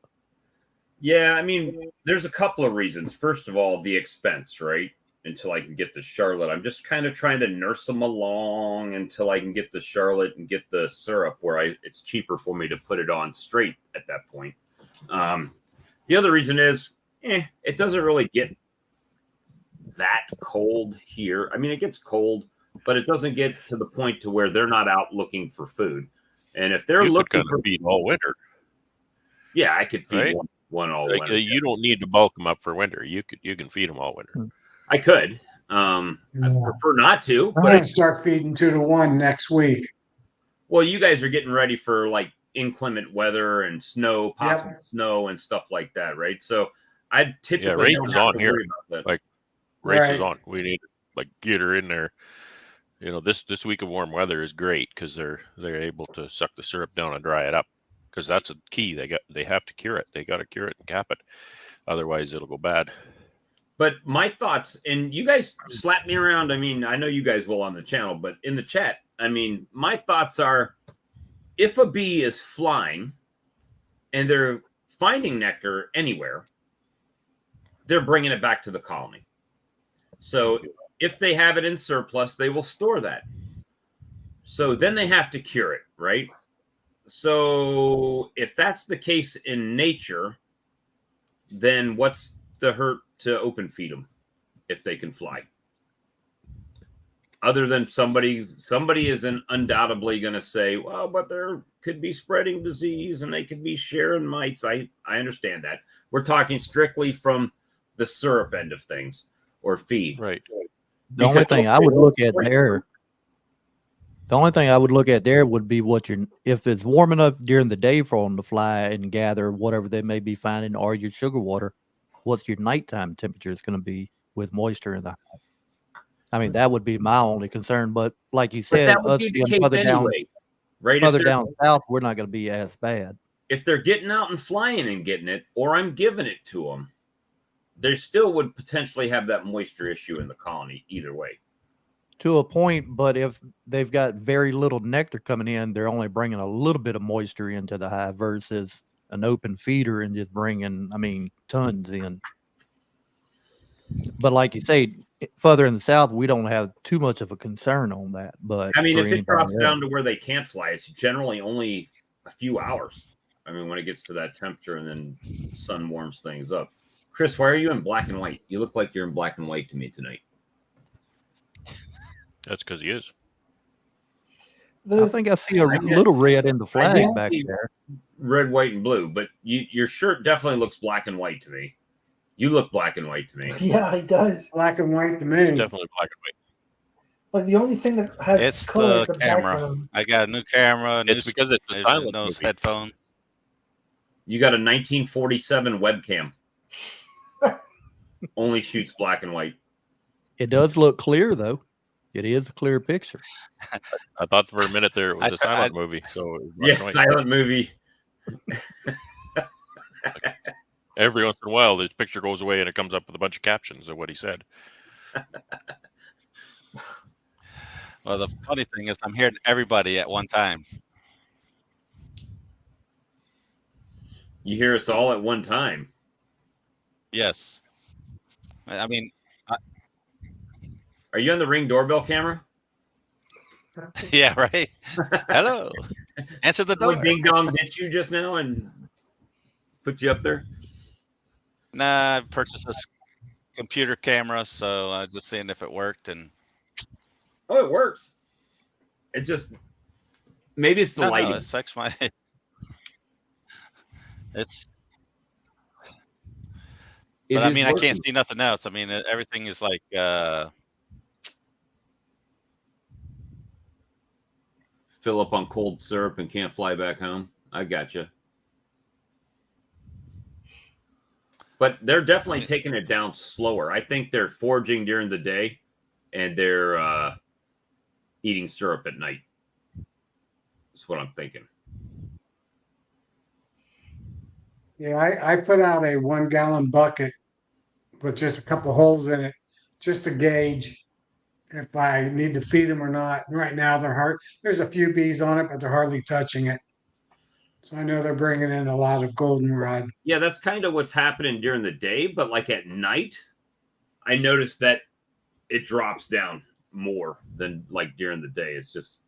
Yeah, I mean, there's a couple of reasons. First of all, the expense, right? Until I can get to Charlotte, I'm just kind of trying to nurse them along until I can get to Charlotte and get the syrup where it's cheaper for me to put it on straight at that point. The other reason is, it doesn't really get that cold here. I mean, it gets cold, but it doesn't get to the point to where they're not out looking for food. And if they're looking for
feed all winter,
yeah, I could feed
right?
one all
Like,
winter.
you don't need to bulk them up for winter. You can feed them all winter.
I could. I prefer not to,
I'm
but
gonna start feeding 2 to 1 next week.
well, you guys are getting ready for like inclement weather and snow, possible snow and stuff like that, right? So I typically don't have to worry about that.
Like, race is on. We need to like get her in there. This week of warm weather is great because they're able to suck the syrup down and dry it up, because that's a key. They have to cure it. They got to cure it and cap it, otherwise it'll go bad.
But my thoughts, and you guys slap me around. I mean, I know you guys will on the channel, but in the chat, I mean, my thoughts are, if a bee is flying and they're finding nectar anywhere, they're bringing it back to the colony. So if they have it in surplus, they will store that. So then they have to cure it, right? So if that's the case in nature, then what's the hurt to open feed them if they can fly? Other than somebody isn't undoubtedly going to say, well, but there could be spreading disease and they could be sharing mites. I understand that. We're talking strictly from the syrup end of things or feed.
Right.
The only thing I would look at there would be if it's warm enough during the day for them to fly and gather whatever they may be finding, or your sugar water, what's your nighttime temperature is going to be with moisture in the hive. I mean, that would be my only concern. But like you said,
that would be the case anyway, right?
Further down south, we're not going to be as bad.
If they're getting out and flying and getting it, or I'm giving it to them, they still would potentially have that moisture issue in the colony either way.
To a point, but if they've got very little nectar coming in, they're only bringing a little bit of moisture into the hive versus an open feeder and just bringing, tons in. But like you say, further in the south, we don't have too much of a concern on that. But
I mean, if it drops down to where they can't fly, it's generally only a few hours. I mean, when it gets to that temperature and then the sun warms things up. Chris, why are you in black and white? You look like you're in black and white to me tonight.
That's because he is.
I think I see a little red in the flag back there.
Red, white, and blue. But your shirt definitely looks black and white to me. You look black and white to me.
Yeah, he does.
Black and white to me.
It's definitely black and white.
Like the only thing that has color is the
camera.
background.
I got a new camera.
It's because it's a silent movie.
Headphones.
You got a 1947 webcam. Only shoots black and white.
It does look clear, though. It is a clear picture.
I thought for a minute there it was a silent movie. So
yes, silent movie.
Every once in a while, this picture goes away and it comes up with a bunch of captions of what he said.
Well, the funny thing is I'm hearing everybody at one time.
You hear us all at one time.
Yes. I mean,
are you on the Ring doorbell camera?
Yeah, right. Hello. Answer the door.
Ding dong hit you just now and put you up there?
Nah, I purchased this computer camera, so I was just seeing if it worked. And
oh, it works. It just maybe it's the lighting.
No, it's actually But I
is
mean, I can't
working.
see nothing else. I mean, everything is like
Fill up on cold syrup and can't fly back home. I gotcha. But they're
I
definitely
mean,
taking it down slower. I think they're foraging during the day and they're eating syrup at night. That's what I'm thinking.
Yeah, I put out a 1 gallon bucket with just a couple holes in it, just to gauge if I need to feed them or not. Right now, there's a few bees on it, but they're hardly touching it. So I know they're bringing in a lot of goldenrod.
Yeah, that's kind of what's happening during the day, but like at night, I noticed that it drops down more than like during the day. It's just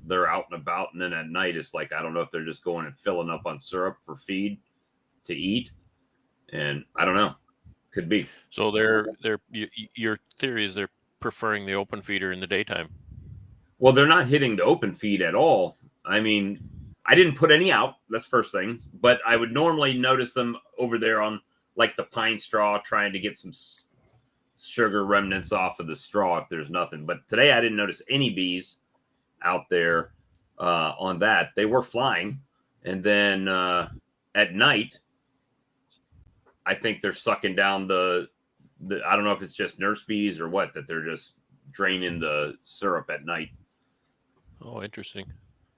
they're out and about, and then at night it's like I don't know if they're just going and filling up on syrup for feed to eat, and I don't know. Could be.
So your theory is they're preferring the open feeder in the daytime.
Well, they're not hitting the open feed at all. I mean, I didn't put any out. That's first thing. But I would normally notice them over there on like the pine straw, trying to get some sugar remnants off of the straw if there's nothing. But today I didn't notice any bees out there on that. They were flying. And then at night, I think they're sucking down the I don't know if it's just nurse bees or what, that they're just draining the syrup at night.
Oh, interesting.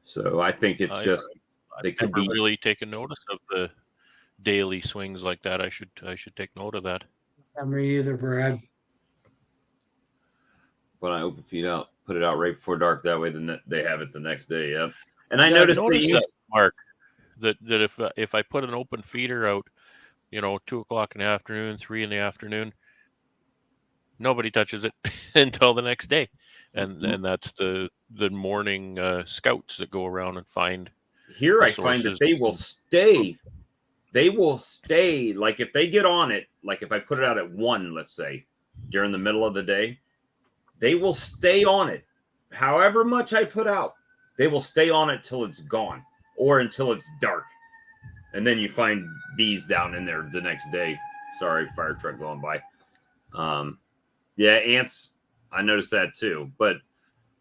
So I think it's just they
I've
could
never
be.
really taken notice of the daily swings like that. I should take note of that.
Me either, Brad.
When I open feed out, put it out right before dark. That way, they have it the next day. Yep. And I
Yeah,
noticed
I've
they
noticed
use.
that, Mark, that if I put an open feeder out, 2 o'clock in the afternoon, 3 in the afternoon, nobody touches it until the next day, and that's the morning scouts that go around and find.
Here,
the
I find that
sources
they will stay. They will stay. Like if they get on it, like if I put it out at 1, let's say, during the middle of the day, they will stay on it. However much I put out, they will stay on it till it's gone or until it's dark. And then you find bees down in there the next day. Sorry, fire truck going by. Yeah, ants, I noticed that too. But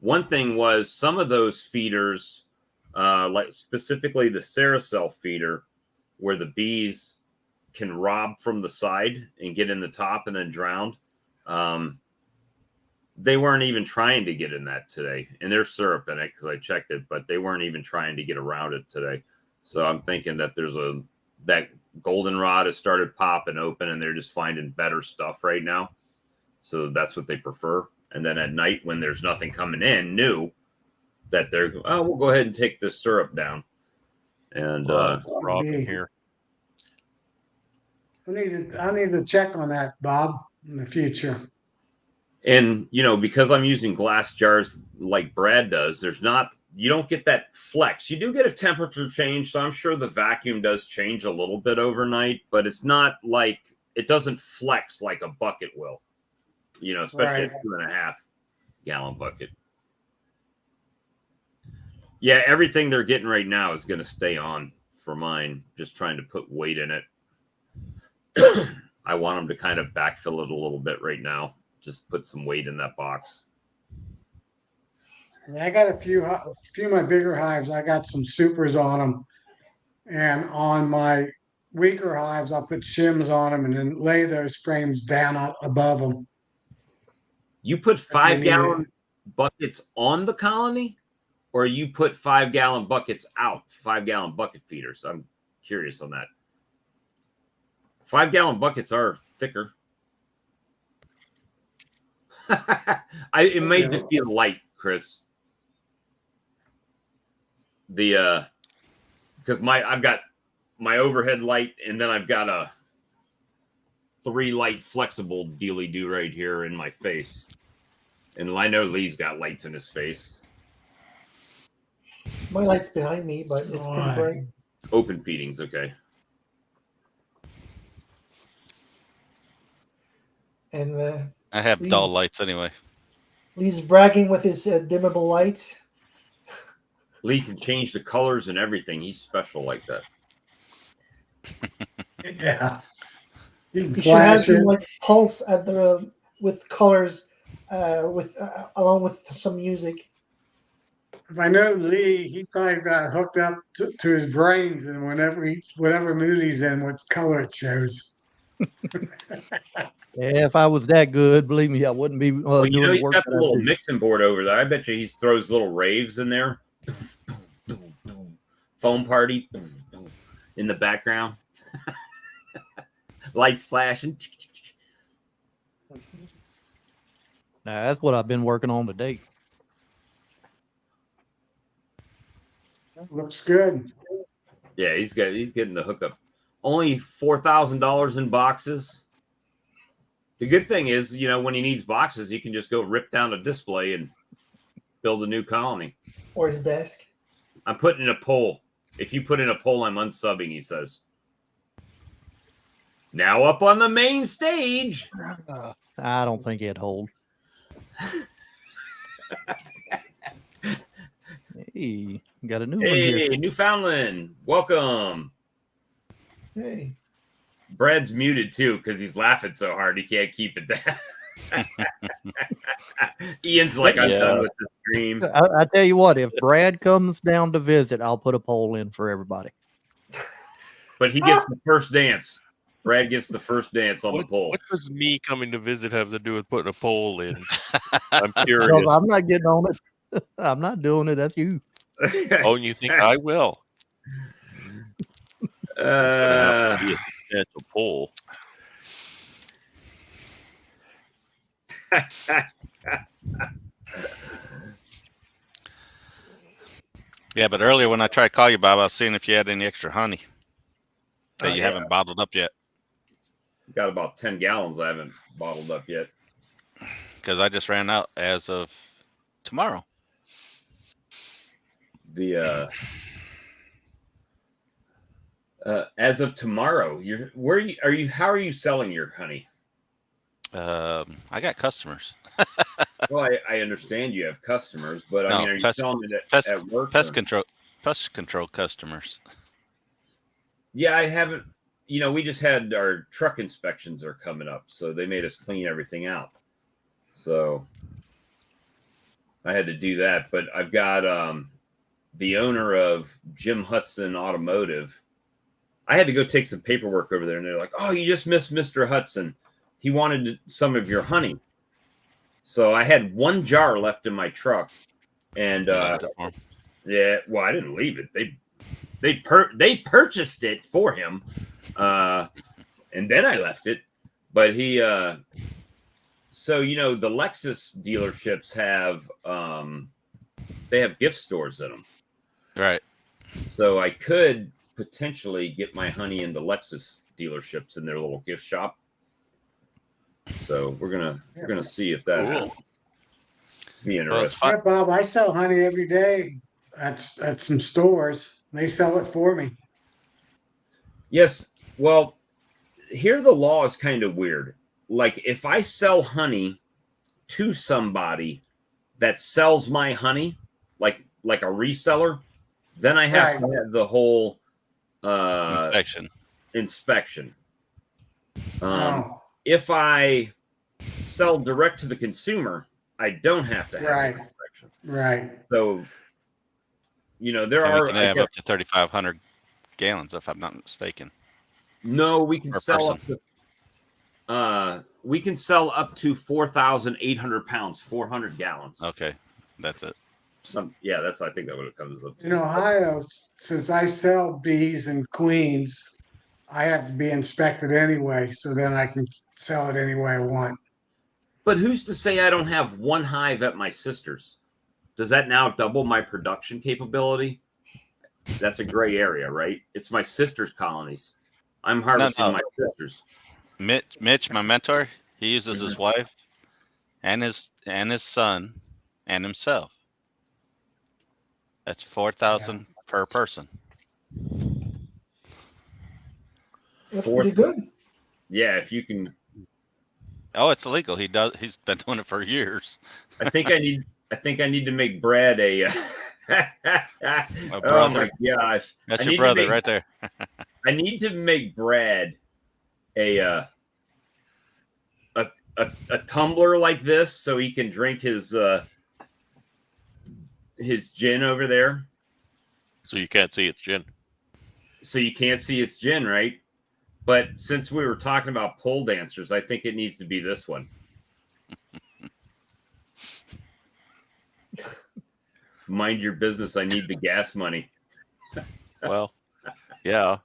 one thing was some of those feeders, like specifically the Ceracell feeder, where the bees can rob from the side and get in the top and then drown. They weren't even trying to get in that today. And there's syrup in it because I checked it, but they weren't even trying to get around it today. So I'm thinking that that goldenrod has started popping open and they're just finding better stuff right now. So that's what they prefer. And then at night when there's nothing coming in new, that we'll go ahead and take this syrup down. And
robbing here.
I need to check on that, Bob, in the future.
And because I'm using glass jars like Brad does, you don't get that flex. You do get a temperature change, so I'm sure the vacuum does change a little bit overnight, but it's not like it doesn't flex like a bucket will, especially
Right.
a 2.5 gallon bucket. Yeah, everything they're getting right now is going to stay on for mine. Just trying to put weight in it. I want them to kind of backfill it a little bit right now. Just put some weight in that box.
I got a few of my bigger hives. I got some supers on them, and on my weaker hives, I'll put shims on them and then lay those frames down above them.
You put 5-gallon buckets on the colony, or you put 5-gallon buckets out, 5-gallon bucket feeders? I'm curious on that. 5-gallon buckets are thicker. It may just be the light, Chris. Because I've got my overhead light, and then I've got a 3-light flexible dealy do right here in my face, and I know Lee's got lights in his face.
My light's behind me, but it's pretty bright.
Open feeding's okay.
And
I have dull lights anyway.
Lee's bragging with his dimmable lights.
Lee can change the colors and everything. He's special like that.
Yeah. You can
You should have
flash
him
it.
like pulse at the with colors, with along with some music.
If I know Lee, he probably got hooked up to his brains, and whatever mood he's in, what color it shows.
Yeah, if I was that good, believe me, I wouldn't be
Well,
doing the
he's
work
got
that
the
I
little
do.
mixing board over there. I bet you he throws little raves in there. Foam party in the background. Lights flashing.
Now, that's what I've been working on today.
Looks good.
Yeah, he's getting the hookup. Only $4,000 in boxes. The good thing is, when he needs boxes, he can just go rip down a display and build a new colony.
Or his desk.
I'm putting in a poll. If you put in a poll, I'm unsubbing, he says. Now up on the main stage.
I don't think it'd hold. Hey, got a new one here.
Hey, Newfoundland. Welcome.
Hey.
Brad's muted too because he's laughing so hard he can't keep it down. Ian's like, I'm done with the stream.
I tell you what, if Brad comes down to visit, I'll put a poll in for everybody.
But he gets the first dance. Brad gets the first dance on the poll.
What does me coming to visit have to do with putting a poll in? I'm curious.
Because I'm not getting on it. I'm not doing it. That's you.
Oh, and you think I will? It's going to have to be a substantial poll.
Yeah, but earlier when I tried to call you, Bob, I was seeing if you had any extra honey that you haven't bottled up yet.
Got about 10 gallons I haven't bottled up yet.
Because I just ran out as of tomorrow.
The as of tomorrow, how are you selling your honey?
I got customers.
Well, I understand you have customers, but I mean, are you selling it at work?
Pest control customers.
Yeah, I haven't. We just had our truck inspections are coming up, so they made us clean everything out. So I had to do that, but I've got the owner of Jim Hudson Automotive. I had to go take some paperwork over there, and they're like, "Oh, you just missed Mr. Hudson. He wanted some of your honey." So I had one jar left in my truck, and yeah, well, I didn't leave it. They purchased it for him, and then I left it. But he, so the Lexus dealerships have they have gift stores in them,
right?
So I could potentially get my honey into Lexus dealerships in their little gift shop. So we're gonna see if that happens. Be interesting.
Yeah, Bob, I sell honey every day at some stores. They sell it for me.
Yes. Well, here the law is kind of weird. Like if I sell honey to somebody that sells my honey, like a reseller, then I have to have the whole inspection. If I sell direct to the consumer, I don't have to have an inspection.
Right.
So, there
we
are.
can have up to 3,500 gallons, if I'm not mistaken.
No, we can sell up to 4,800 pounds, 400 gallons.
Okay, that's it.
I think that would have comes up.
In Ohio, since I sell bees and queens, I have to be inspected anyway, so then I can sell it any way I want.
But who's to say I don't have one hive at my sister's? Does that now double my production capability? That's a gray area, right? It's my sister's colonies. I'm harvesting my sister's.
Mitch, my mentor, he uses his wife and his son and himself. That's 4,000 per person.
That's pretty good.
Yeah, if you can.
Oh, it's illegal. He's been doing it for years.
I think I need to make Brad a. Oh my gosh!
That's your brother right there.
I need to make Brad a a tumbler like this so he can drink his gin over there.
So you can't see it's gin.
So you can't see it's gin, right? But since we were talking about pole dancers, I think it needs to be this one. Mind your business. I need the gas money.
Well, yeah,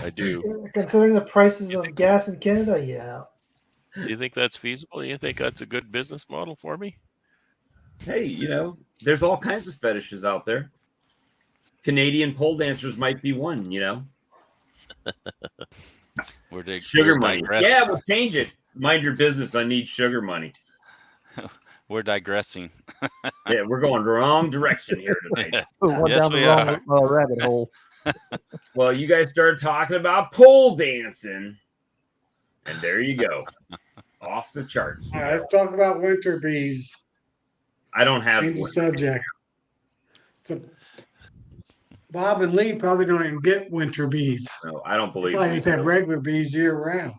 I do.
Considering the prices of gas in Canada, yeah.
Do you think that's feasible? Do you think that's a good business model for me?
Hey, there's all kinds of fetishes out there. Canadian pole dancers might be one, Sugar money. Yeah, we'll change it. Mind your business. I need sugar money.
We're digressing.
Yeah, we're going the wrong direction here tonight.
Went
Yes,
down the
we
wrong
are.
rabbit hole.
Well, you guys started talking about pole dancing, and there you go. Off the charts.
All right, let's talk about winter bees.
I don't have
Change the
one.
subject. So Bob and Lee probably don't even get winter bees.
No, I don't believe
Probably
you.
just have regular bees year round.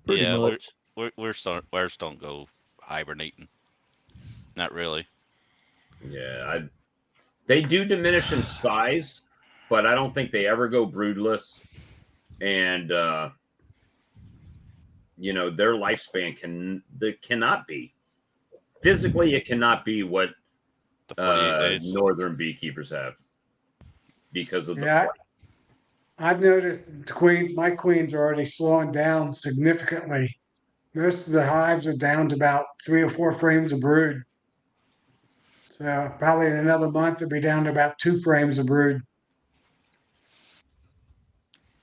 Pretty
Yeah,
much.
ours don't go hibernating. Not really.
Yeah, they do diminish in size, but I don't think they ever go broodless. And their lifespan cannot be physically. It cannot be what
The 48 days.
northern beekeepers have because of the
Yeah,
flight.
I've noticed my queens are already slowing down significantly. Most of the hives are down to about 3 or 4 frames of brood. So probably in another month they'll be down to about 2 frames of brood.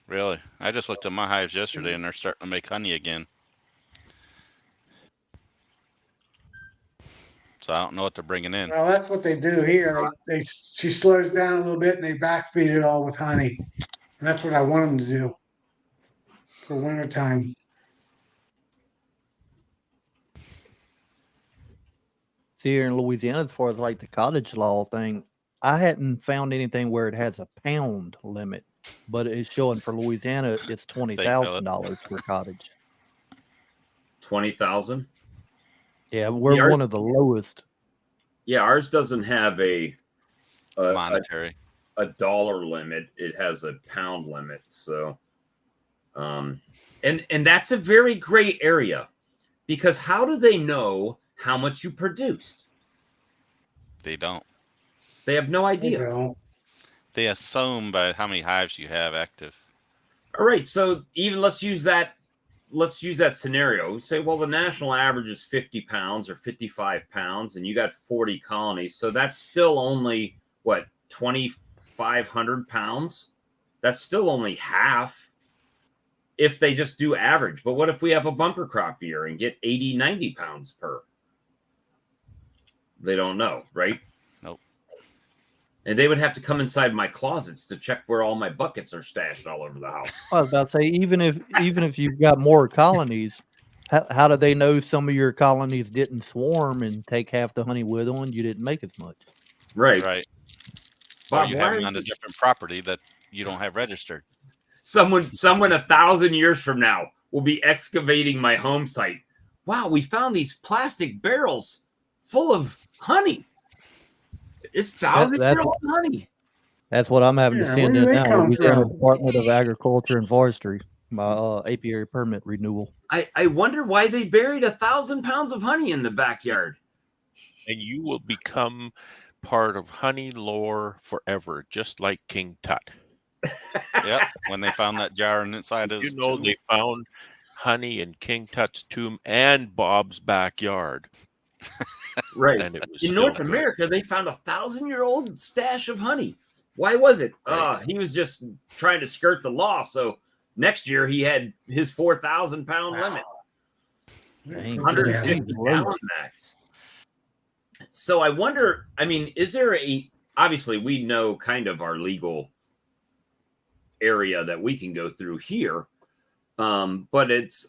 Really? I just looked at my hives yesterday and they're starting to make honey again. So I don't know what they're bringing in.
Well, that's what they do here. She slows down a little bit and they backfeed it all with honey. And that's what I want them to do for wintertime.
See, here in Louisiana, as far as like the cottage law thing, I hadn't found anything where it has a pound limit, but it's showing for Louisiana it's $20,000 per cottage.
20,000.
Yeah, we're
Yeah,
one of the lowest.
Yeah, ours doesn't have a
Monetary.
dollar limit. It has a pound limit. So, and that's a very gray area, because how do they know how much you produced?
They don't.
They have no idea.
You know.
They assume by how many hives you have active.
All right, so even let's use that scenario. Say, well, the national average is 50 pounds or 55 pounds, and you got 40 colonies. So that's still only, what, 2,500 pounds? That's still only half if they just do average. But what if we have a bumper crop year and get 80, 90 pounds per? They don't know, right?
Nope.
And they would have to come inside my closets to check where all my buckets are stashed all over the house.
I was about to say, even if you've got more colonies, how do they know some of your colonies didn't swarm and take half the honey with them and you didn't make as much?
Right.
Right.
Bob,
Or you
why
have
are
them on a different property that you don't have registered.
Someone 1,000 years from now will be excavating my home site. Wow, we found these plastic barrels full of honey. It's 1,000-year-old honey.
That's what I'm having to
Yeah,
send
where do
in
they
now.
come
Louisiana
from?
Department of Agriculture and Forestry, my apiary permit renewal.
I wonder why they buried 1,000 pounds of honey in the backyard.
And you will become part of honey lore forever, just like King Tut.
Yep. When they found that jar inside his tomb.
They found honey in King Tut's tomb and Bob's backyard.
Right.
And it was
In
still
North
good.
America, they found 1,000-year-old stash of honey. Why was it?
Right.
He was just trying to skirt the law. So next year he had his 4,000-pound limit.
Dang,
150 gallon max. So I wonder, is there obviously we know kind of our legal area that we can go through here. But it's,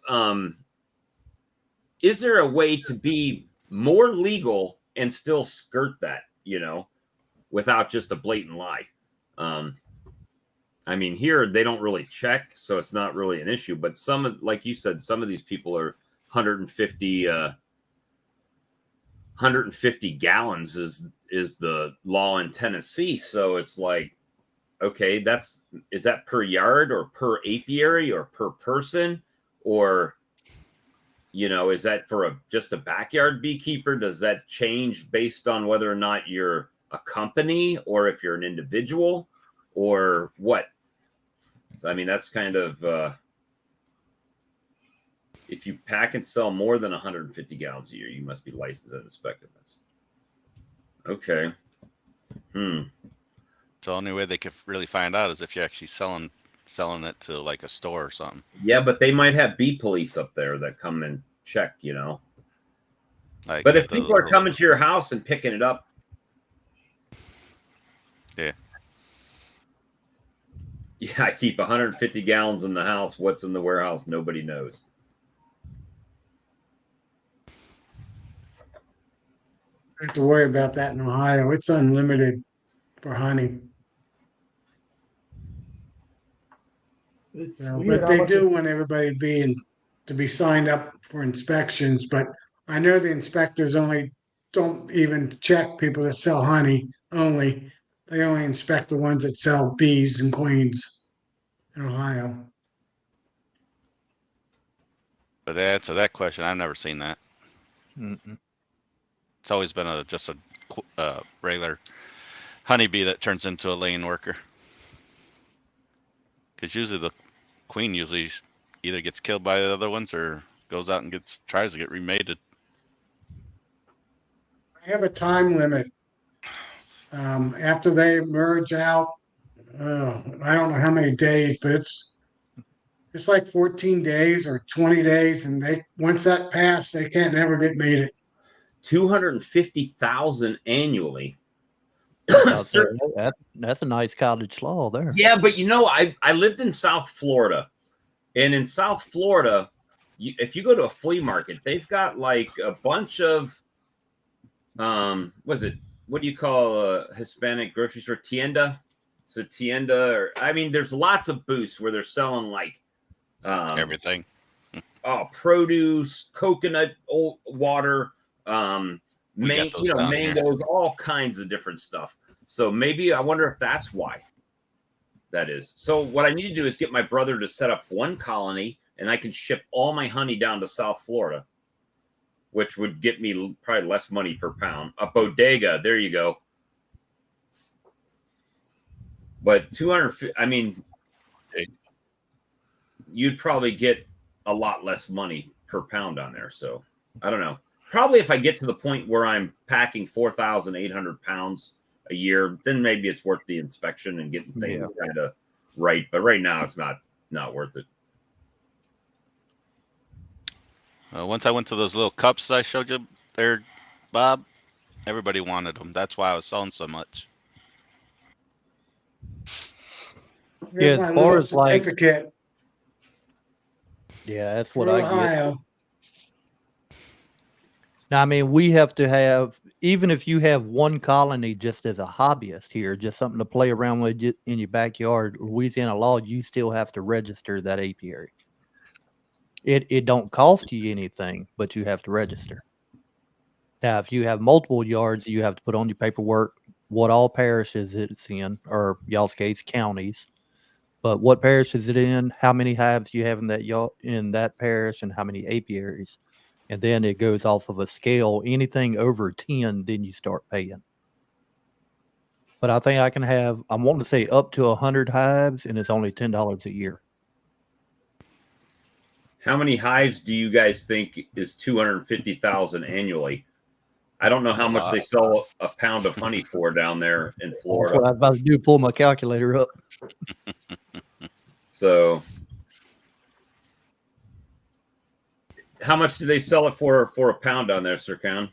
is there a way to be more legal and still skirt that, without just a blatant lie? Here they don't really check, so it's not really an issue. But like you said, some of these people are 150 gallons is the law in Tennessee. So it's like, okay, is that per yard or per apiary or per person, or is that for just a backyard beekeeper? Does that change based on whether or not you're a company or if you're an individual or what? So, I mean, that's kind of if you pack and sell more than 150 gallons a year, you must be licensed and inspected. Okay.
The only way they could really find out is if you're actually selling it to like a store or something.
Yeah, but they might have bee police up there that come and check,
Like
but if people are coming to your house and picking it up,
yeah,
I keep 150 gallons in the house. What's in the warehouse? Nobody knows.
I have to worry about that in Ohio. It's unlimited for honey.
It's
You know,
weird
but
how
they
much
do want everybody to be signed up for inspections. But I know the inspectors don't even check people that sell honey only. They only inspect the ones that sell bees and queens in Ohio.
but to answer that question, I've never seen that.
Mm-mm.
It's always been just a regular honeybee that turns into a laying worker. Because usually the queen either gets killed by the other ones or goes out and tries to get remated.
I have a time limit. After they merge out, I don't know how many days, but it's like 14 days or 20 days, and once that passed, they can't never get mated.
250,000 annually.
That's a nice cottage law there.
Yeah, but I lived in South Florida, and in South Florida, if you go to a flea market, they've got like a bunch of what do you call a Hispanic grocery store? Tienda? It's a tienda, or I mean, there's lots of booths where they're selling like
Everything.
Produce, coconut water,
down
mangoes, all kinds of different stuff. So maybe I wonder if that's why that is. So what I need to do is get my brother to set up one colony, and I can ship all my honey down to South Florida, which would get me probably less money per pound. A bodega, there you go. But 200, I mean, you'd probably get a lot less money per pound on there. So I don't know. Probably if I get to the point where I'm packing 4,800 pounds a year, then maybe it's worth the inspection and getting things kind of right. But right now, it's not worth it.
Once I went to those little cups I showed you there, Bob, everybody wanted them. That's why I was selling so much.
Here's
Yeah,
my
as far
little
as like,
certificate
yeah, that's
for
what I get.
Ohio.
Now, I mean, we have to have, even if you have one colony just as a hobbyist here, just something to play around with in your backyard, Louisiana law, you still have to register that apiary. It don't cost you anything, but you have to register. Now, if you have multiple yards, you have to put on your paperwork what all parishes it's in, or y'all's case, counties. But what parish is it in? How many hives you have in that parish, and how many apiaries? And then it goes off of a scale. Anything over 10, then you start paying. But I think I can have, I'm wanting to say up to 100 hives, and it's only $10 a year.
How many hives do you guys think is 250,000 annually? I don't know how much they sell a pound of honey for down there in Florida.
That's what I was about to do, pull my calculator up.
So how much do they sell it for a pound down there, Sir Count?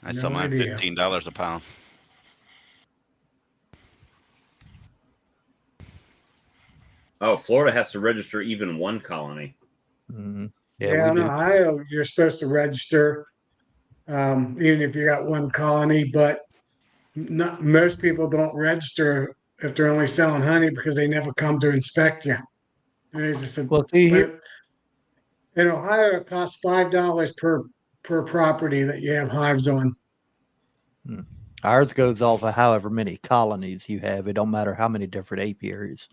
I sell mine $15 a pound.
Oh, Florida has to register even one colony.
Mm-hmm.
Yeah, in Ohio, you're supposed to register, even if you got one colony, but most people don't register if they're only selling honey because they never come to inspect you. And it's just In Ohio, it costs $5 per property that you have hives on.
Ours goes off of however many colonies you have. It don't matter how many different apiaries.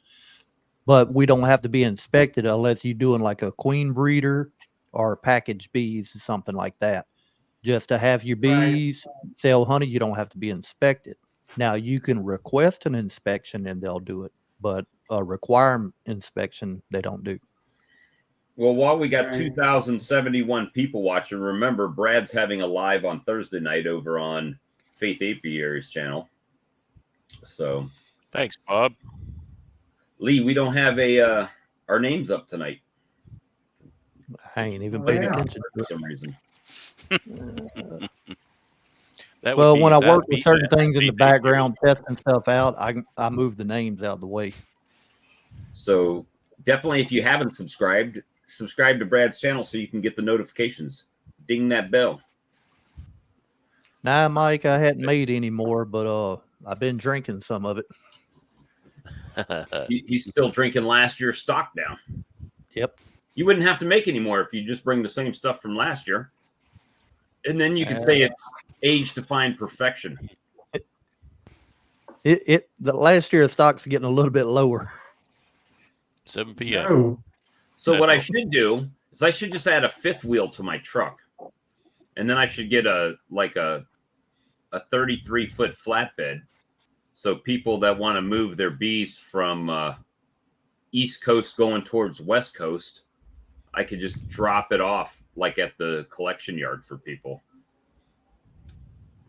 But we don't have to be inspected unless you're doing like a queen breeder or package bees or something like that. Just to have your
Right.
bees sell honey, you don't have to be inspected. Now you can request an inspection and they'll do it, but a requirement inspection they don't do.
Well, while we got
Right.
2,071 people watching, remember Brad's having a live on Thursday night over on Faith Apiary's channel. So,
Thanks, Bob.
Lee, we don't have our names up tonight
I ain't even
Oh,
paying
yeah.
attention to
for
it.
some reason.
That would
Well,
be,
when I
that'd
work
be
with certain
that.
things in the
Faith
background, testing stuff out, I move the names out of the way.
So definitely, if you haven't subscribed, subscribe to Brad's channel so you can get the notifications. Ding that bell.
Nah, Mike, I hadn't made any more, but I've been drinking some of it.
He's still drinking last year's stock down.
Yep.
You wouldn't have to make any more if you just bring the same stuff from last year. And then you can say it's age to find perfection.
The last year's stock's getting a little bit lower.
7 p.m.
No.
So what I should do is I should just add a fifth wheel to my truck. And then I should get a 33-foot flatbed. So people that want to move their bees from East Coast going towards West Coast, I could just drop it off like at the collection yard for people.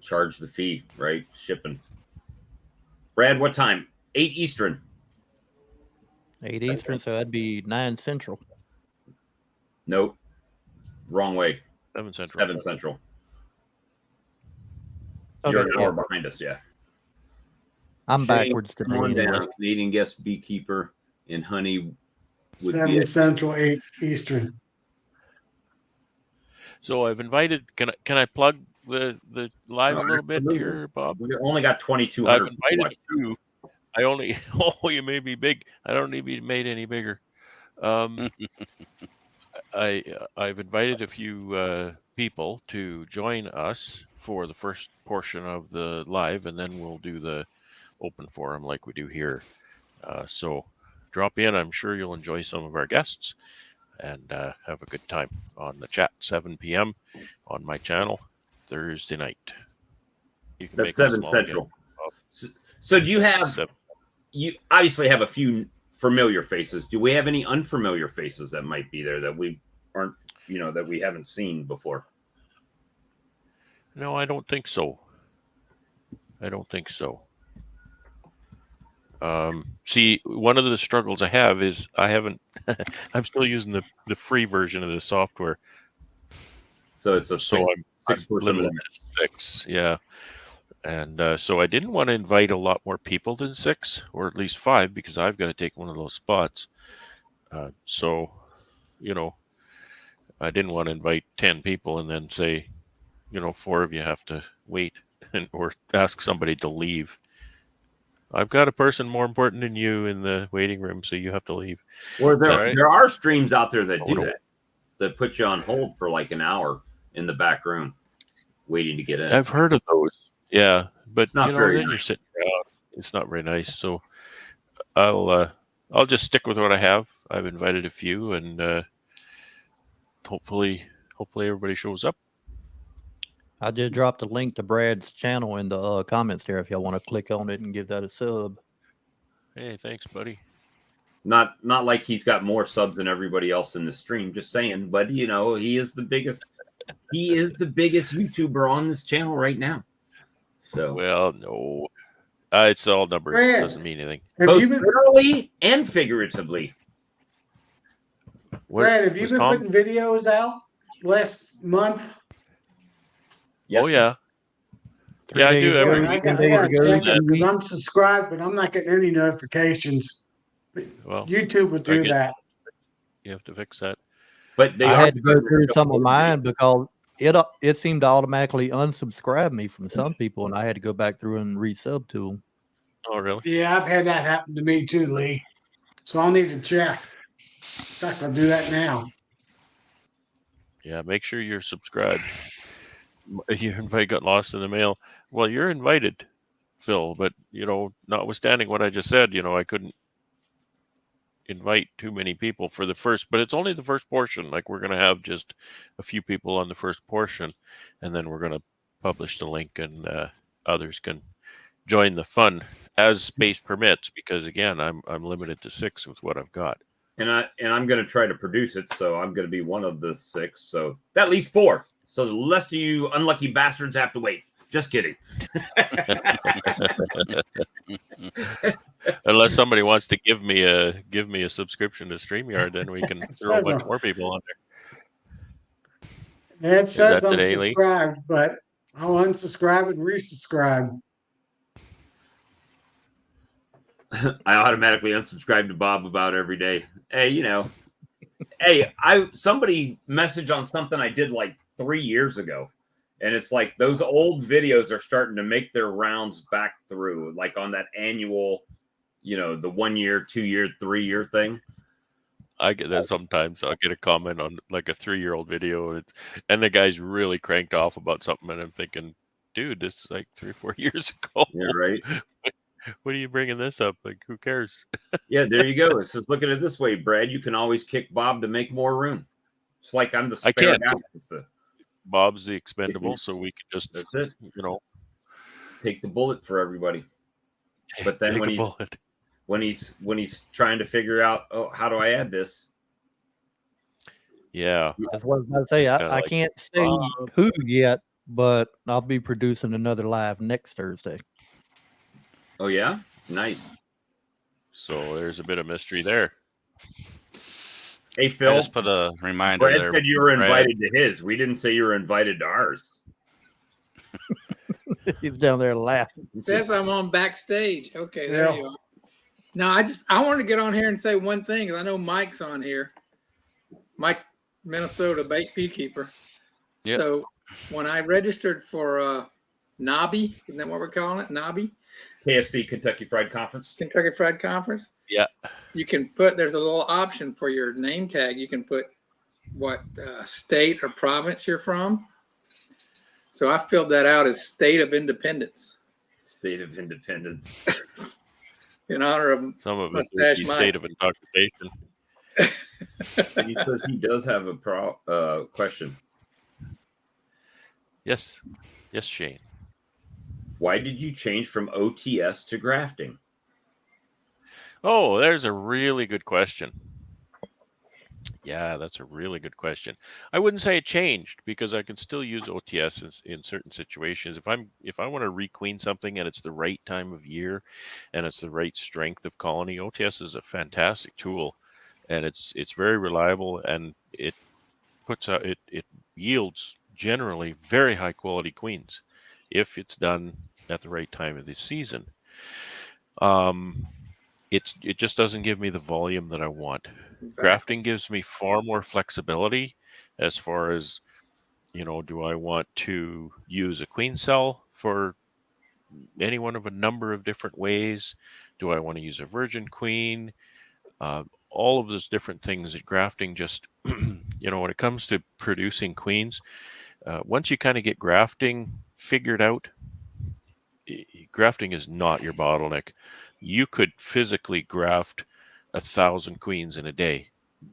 Charge the fee, right? Shipping. Brad, what time? 8 Eastern.
8 Eastern, so that'd be 9 Central.
Nope. Wrong way.
7 Central.
7 Central.
Okay,
You're an
yeah.
hour behind us, yeah.
I'm
Shane,
backwards
come
today
on
anyway.
down. Canadian guest beekeeper in honey would be
7
it.
Central, 8 Eastern.
So I've invited. Can I plug the live a little bit
Absolutely.
here, Bob?
We only got
I've
2,200 people
invited
watching.
a few. I only. Oh, you may be big. I don't need to be made any bigger. I've invited a few people to join us for the first portion of the live, and then we'll do the open forum like we do here. So drop in. I'm sure you'll enjoy some of our guests and have a good time on the chat. 7 p.m. on my channel Thursday night. You can
That's
make
7
it small
Central.
again.
So do you have,
7.
you obviously have a few familiar faces. Do we have any unfamiliar faces that might be there that we aren't, that we haven't seen before?
No, I don't think so. See, one of the struggles I have is I haven't. I'm still using the free version of the software,
So it's a
so I'm
six-person
limited
limit.
to 6. Yeah, and so I didn't want to invite a lot more people than 6, or at least 5, because I've got to take one of those spots. So, I didn't want to invite 10 people and then say, 4 of you have to wait or ask somebody to leave. I've got a person more important than you in the waiting room, so you have to leave.
Or
Right.
there are streams out there that
Oh,
do
no.
that put you on hold for like an hour in the back room waiting to get in.
I've heard of those. Yeah, but
It's not very
then you're
nice.
sitting around. It's not very nice. So I'll just stick with what I have. I've invited a few, and hopefully everybody shows up.
I just dropped a link to Brad's channel in the comments there if y'all want to click on it and give that a sub.
Hey, thanks, buddy.
Not like he's got more subs than everybody else in the stream. Just saying, but he is the biggest. He is the biggest YouTuber on this channel right now. So
Well, no, it's all numbers.
Brad,
Doesn't mean anything.
Have
both
you been,
literally and figuratively.
Brad, have you
was
been
Tom?
putting videos out last month?
Yes,
Oh yeah,
3
Yeah, I
days
do
ago,
every
I
week.
10
got
days
to
ago,
check it
2
because
weeks.
I'm subscribed, but I'm not getting any notifications.
Well,
YouTube would do that.
you have to fix that.
but they
I
are
had to go through some of mine because it seemed to automatically unsubscribe me from some people, and I had to go back through and resub to them.
Oh, really?
Yeah, I've had that happen to me too, Lee. So I'll need to check. In fact, I'll do that now.
Yeah, make sure you're subscribed. Your invite got lost in the mail. Well, you're invited, Phil, but notwithstanding what I just said, I couldn't invite too many people for the first, but it's only the first portion. Like, we're going to have just a few people on the first portion, and then we're going to publish the link, and others can join the fun as space permits, because again, I'm limited to 6 with what I've got.
And I'm going to try to produce it, so I'm going to be one of the 6. So that leaves 4. So the rest of you unlucky bastards have to wait. Just kidding.
Unless somebody wants to give me a subscription to StreamYard, then we can throw a bunch more people on there.
It says
that
I'm
today, Lee?
subscribed, but I'll unsubscribe and resubscribe.
I automatically unsubscribe to Bob about every day. Hey, somebody messaged on something I did like 3 years ago. And it's like those old videos are starting to make their rounds back through, like on that annual, the 1 year, 2 year, 3 year thing.
I get that sometimes. I'll get a comment on like a 3-year-old video, and the guy's really cranked off about something, and I'm thinking, dude, this is like 3 or 4 years ago.
Yeah, right.
What are you bringing this up? Like, who cares?
Yeah, there you go. It's just look at it this way, Brad. You can always kick Bob to make more room. It's like I'm the spare
I can't.
guy.
Bob's the expendable, so we can just,
that's it.
Take
the bullet for everybody. But then when he's trying to figure out, how do I add this?
Yeah,
that's what I was about to say. I can't say who yet, but I'll be producing another live next Thursday.
Oh yeah, nice.
So there's a bit of mystery there.
Hey Phil,
I just put a reminder
Brad
there.
said you were
Brad.
invited to his. We didn't say you were invited to ours.
He's down there laughing.
It says I'm on backstage. Okay, there you are. No, I wanted to get on here and say one thing, because I know Mike's on here. Mike, Minnesota bait beekeeper.
Yep.
So when I registered for Nobby, isn't that what we're calling it? Nobby?
KFC, Kentucky Fried Conference.
Kentucky Fried Conference?
Yeah.
You can there's a little option for your name tag. You can put what state or province you're from. So I filled that out as State of Independence.
State of Independence.
In honor of
some of it is the state of intoxication.
He says he does have a question.
Yes, Shane.
Why did you change from OTS to grafting?
Oh, there's a really good question. Yeah, that's a really good question. I wouldn't say it changed, because I can still use OTS in certain situations. If I want to requeen something and it's the right time of year and it's the right strength of colony, OTS is a fantastic tool, and it's very reliable, and it puts out it yields generally very high quality queens if it's done at the right time of the season. It just doesn't give me the volume that I want. Exactly. Grafting gives me far more flexibility as far as, do I want to use a queen cell for any one of a number of different ways? Do I want to use a virgin queen? All of those different things that grafting just, when it comes to producing queens, once you kind of get grafting figured out, grafting is not your bottleneck. You could physically graft 1,000 queens in a day.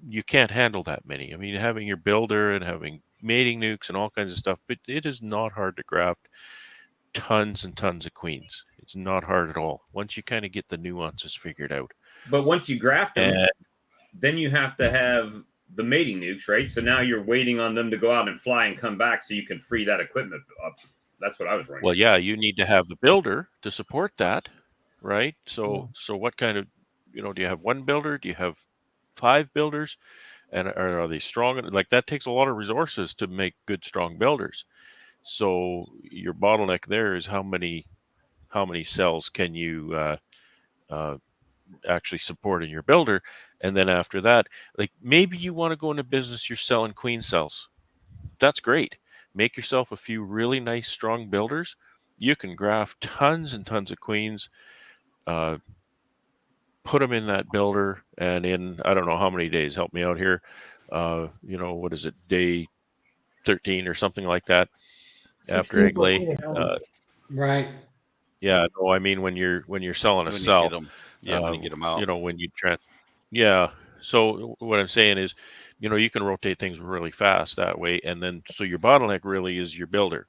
You can't handle that many. I mean, having your builder and having mating nukes and all kinds of stuff, but it is not hard to graft tons and tons of queens. It's not hard at all once you kind of get the nuances figured out.
But once you graft them, then you have to have the mating nukes, right? So now you're waiting on them to go out and fly and come back so you can free that equipment up. That's what I was wondering.
Well, yeah, you need to have the builder to support that, right? So what kind of, do you have one builder? Do you have 5 builders? And are they strong? Like, that takes a lot of resources to make good, strong builders. So your bottleneck there is how many cells can you actually support in your builder? And then after that, like, maybe you want to go into business, you're selling queen cells. That's great. Make yourself a few really nice, strong builders. You can graft tons and tons of queens, put them in that builder, and in, I don't know how many days, help me out here, what is it, day 13 or something like that after
16
egg
for
lay.
Queen of Helen.
Right.
Yeah, no, I mean when you're selling a
When you
cell,
get them, yeah, when you get them out.
you know, when you yeah. So what I'm saying is, you know, you can rotate things really fast that way, and then so your bottleneck really is your builder.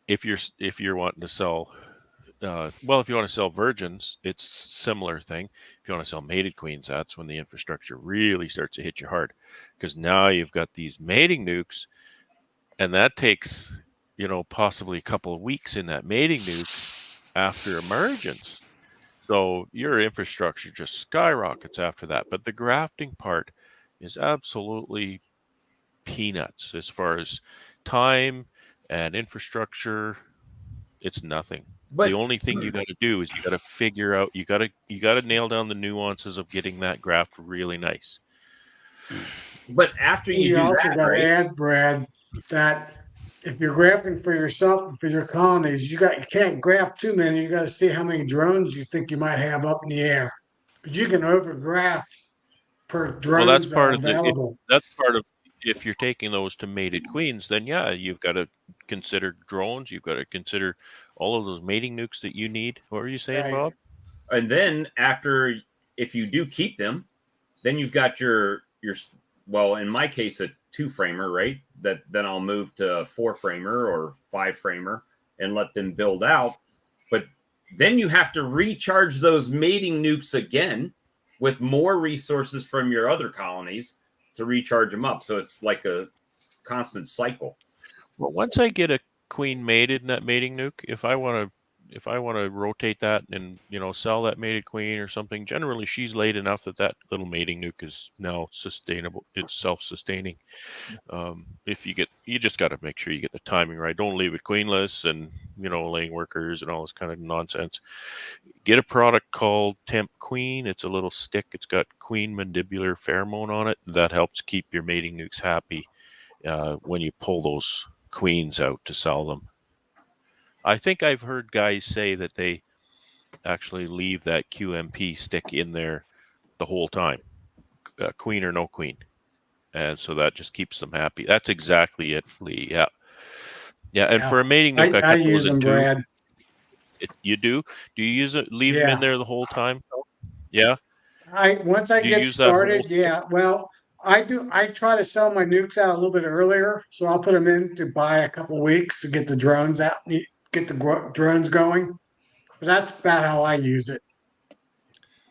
If you're wanting to sell, well, if you want to sell virgins, it's similar thing. If you want to sell mated queens, that's when the infrastructure really starts to hit you hard, because now you've got these mating nukes, and that takes, you know, possibly a couple of weeks in that mating nuke after emergence. So your infrastructure just skyrockets after that. But the grafting part is absolutely peanuts as far as time and infrastructure. It's nothing. The
But
only thing you got to do is you got to figure out, you got to nail down the nuances of getting that graft really nice.
after you
You
do
also
that,
got to
right?
add, Brad, that if you're grafting for yourself and for your colonies, you can't graft too many. You got to see how many drones you think you might have up in the air, because you can overgraft per
Well, that's
drones
part of
available.
that's part of, if you're taking those to mated queens, then yeah, you've got to consider drones. You've got to consider all of those mating nukes that you need. What were you saying,
Right.
Bob?
And then after, if you do keep them, then you've got your well, in my case, a 2-framer, right? That then I'll move to a 4-framer or 5-framer and let them build out. But then you have to recharge those mating nukes again with more resources from your other colonies to recharge them up. So it's like a constant cycle.
Well, once I get a queen mated in that mating nuke, if I want to rotate that and, you know, sell that mated queen or something, generally she's laid enough that that little mating nuke is now sustainable. It's self-sustaining. If you just got to make sure you get the timing right. Don't leave it queenless and, you know, laying workers and all this kind of nonsense. Get a product called Temp Queen. It's a little stick. It's got queen mandibular pheromone on it. That helps keep your mating nukes happy when you pull those queens out to sell them. I think I've heard guys say that they actually leave that QMP stick in there the whole time, queen or no queen, and so that just keeps them happy. That's exactly it, Lee. Yeah, yeah. And
Yeah.
for a mating nuke, I
I
cut those
use
in
them,
two.
Brad.
You do? Do you use it? Leave them in
Yeah.
there the whole time? Yeah.
Once I
Do you
get
use that whole
started,
stick?
yeah. Well, I do. I try to sell my nukes out a little bit earlier, so I'll put them in to buy a couple weeks to get the drones out, get the drones going. But that's about how I use it.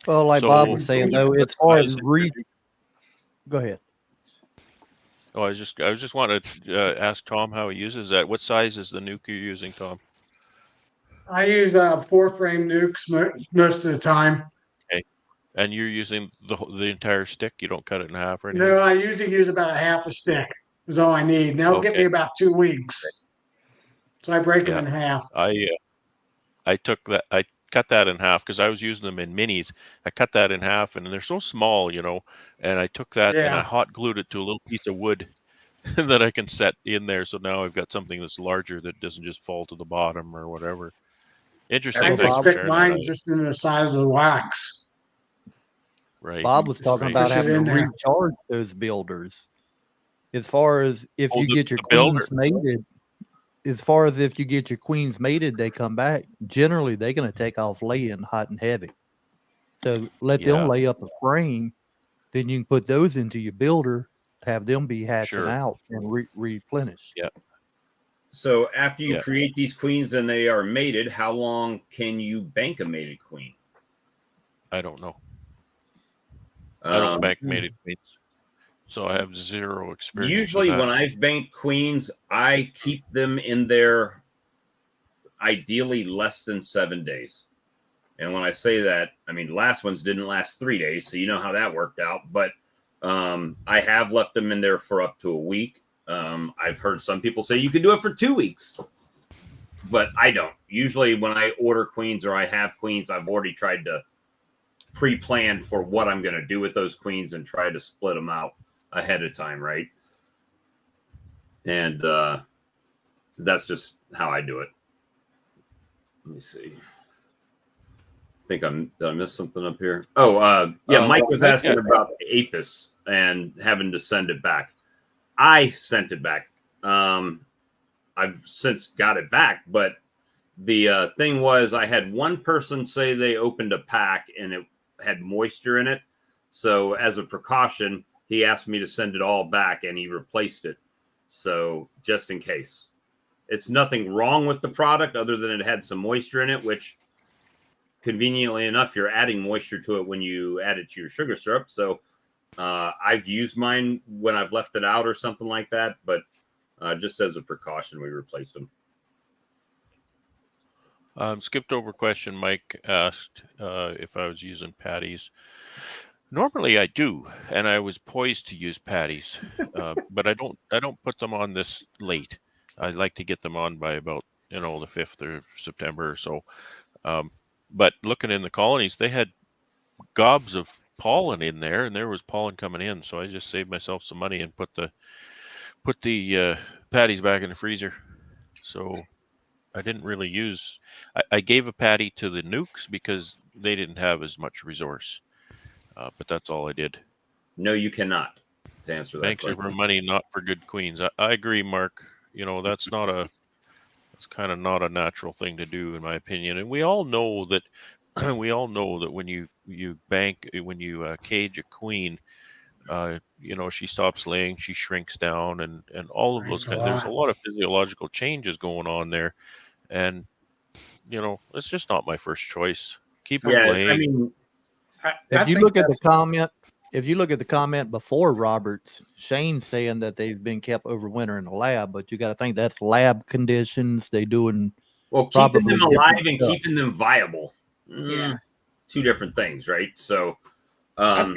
Well, like Bob
So,
was saying though,
what
as far as
size?
go ahead.
Oh, I was just wanting to ask Tom how he uses that. What size is the nuke you're using, Tom?
I use 4-frame nukes most of the time.
Okay. And you're using the entire stick. You don't cut it in half or anything.
No, I usually use about a half a stick. Is all I need. And that'll get me
Okay.
about 2 weeks. So I break them
Yeah.
in half.
I took that. I cut that in half because I was using them in minis. I cut that in half, and they're so small, you know. And I took that and I
Yeah.
hot glued it to a little piece of wood that I can set in there. So now I've got something that's larger that doesn't just fall to the bottom or whatever. Interesting.
I
Well,
just
Thanks for
Bob,
stick
sharing that.
mine just in the side of the wax.
Right.
Bob was
Just
talking
Right.
about
push it
having to
in there.
recharge those builders. As far as if
Oh,
you get your
the builder.
queens mated, as far as if you get your queens mated, they come back. Generally, they're going to take off laying hot and heavy. So let them
Yeah.
lay up a frame. Then you can put those into your builder, have them be hatching
Sure.
out and replenish.
Yeah.
So after you
Yeah.
create these queens and they are mated, how long can you bank a mated queen?
I don't know. I don't bank
Hmm.
mated queens, so I have zero experience
Usually
with
when
that.
I've banked queens, I keep them in there ideally less than 7 days. And when I say that, I mean, last ones didn't last 3 days, so you know how that worked out. But I have left them in there for up to a week. I've heard some people say you can do it for 2 weeks, but I don't. Usually when I order queens or I have queens, I've already tried to pre-plan for what I'm going to do with those queens and try to split them out ahead of time, right? And that's just how I do it. Let me see. I think did I miss something up here? Oh, yeah. Mike was asking about Apis and having to send it back. I sent it back. I've since got it back, but the thing was, I had one person say they opened a pack and it had moisture in it. So as a precaution, he asked me to send it all back and he replaced it. So just in case. It's nothing wrong with the product other than it had some moisture in it, which conveniently enough, you're adding moisture to it when you add it to your sugar syrup. So I've used mine when I've left it out or something like that, but just as a precaution, we replaced them.
Skipped over question. Mike asked if I was using patties. Normally I do, and I was poised to use patties, but I don't put them on this late. I like to get them on by about the 5th of September or so. But looking in the colonies, they had gobs of pollen in there, and there was pollen coming in. So I just saved myself some money and put the patties back in the freezer. So I didn't really use. I gave a patty to the nukes because they didn't have as much resource. But that's all I did.
No, you cannot. To answer that
Banks are for money, not for good queens. I agree, Mark. That's it's kind of not a natural thing to do, in my opinion. And we all know that. We all know that when you cage a queen, she stops laying, she shrinks down, and all of those
Shrinks a
there's a
lot.
lot of physiological changes going on there, and it's just not my first choice. Keep them
Yeah,
laying.
I mean,
If you look at the comment before Roberts, Shane's saying that they've been kept overwinter in the lab, but you got to think that's lab conditions. They doing
well, keeping
probably
them alive
different
and
stuff.
keeping them viable.
Yeah.
Two different things, right? So,
I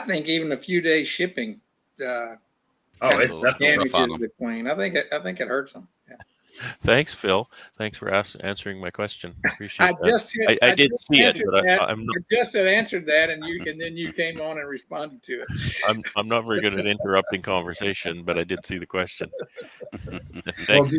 think even a few days shipping
it's
Absolutely.
definitely
Rough on
damages
them.
the queen. I think it hurts them. Yeah.
Thanks, Phil. Thanks for answering my question. Appreciate
I
that.
just
I did
just
see it,
answered
but
that.
I'm not.
I just had answered that, and then you came on and responded to it.
I'm not very good at interrupting conversation, but I did see the question.
well,
Thanks.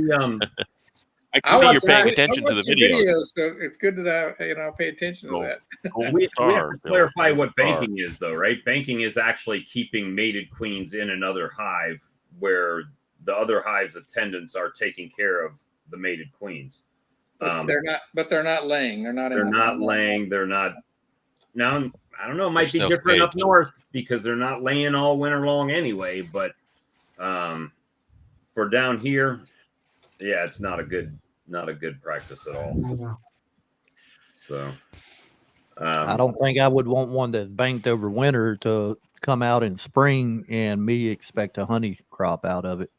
I can see you're paying attention to the videos.
So it's good that I pay attention to that.
Well, we have to clarify what
Bill.
banking is, though, right? Banking is actually keeping mated queens in another hive where the other hive's attendants are taking care of the mated queens.
They're not. But they're not laying. They're not.
They're not laying. They're not. Now, I don't know. It might be
still
different up
caged.
north because they're not laying all winter long anyway. But for down here, yeah, it's not a good practice at all. So
I don't think I would want one that's banked over winter to come out in spring and me expect a honey crop out of it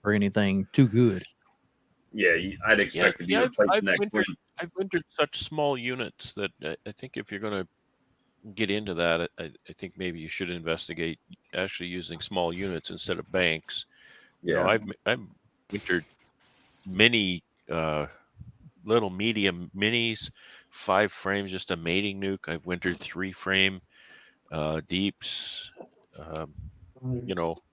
or anything too good.
Yeah, I'd expect to be replacing that queen.
I've wintered such small units that I think if you're going to get into that, I think maybe you should investigate actually using small units instead of banks.
Yeah,
I've wintered many little medium minis, 5 frames, just a mating nuke. I've wintered 3 frame deeps.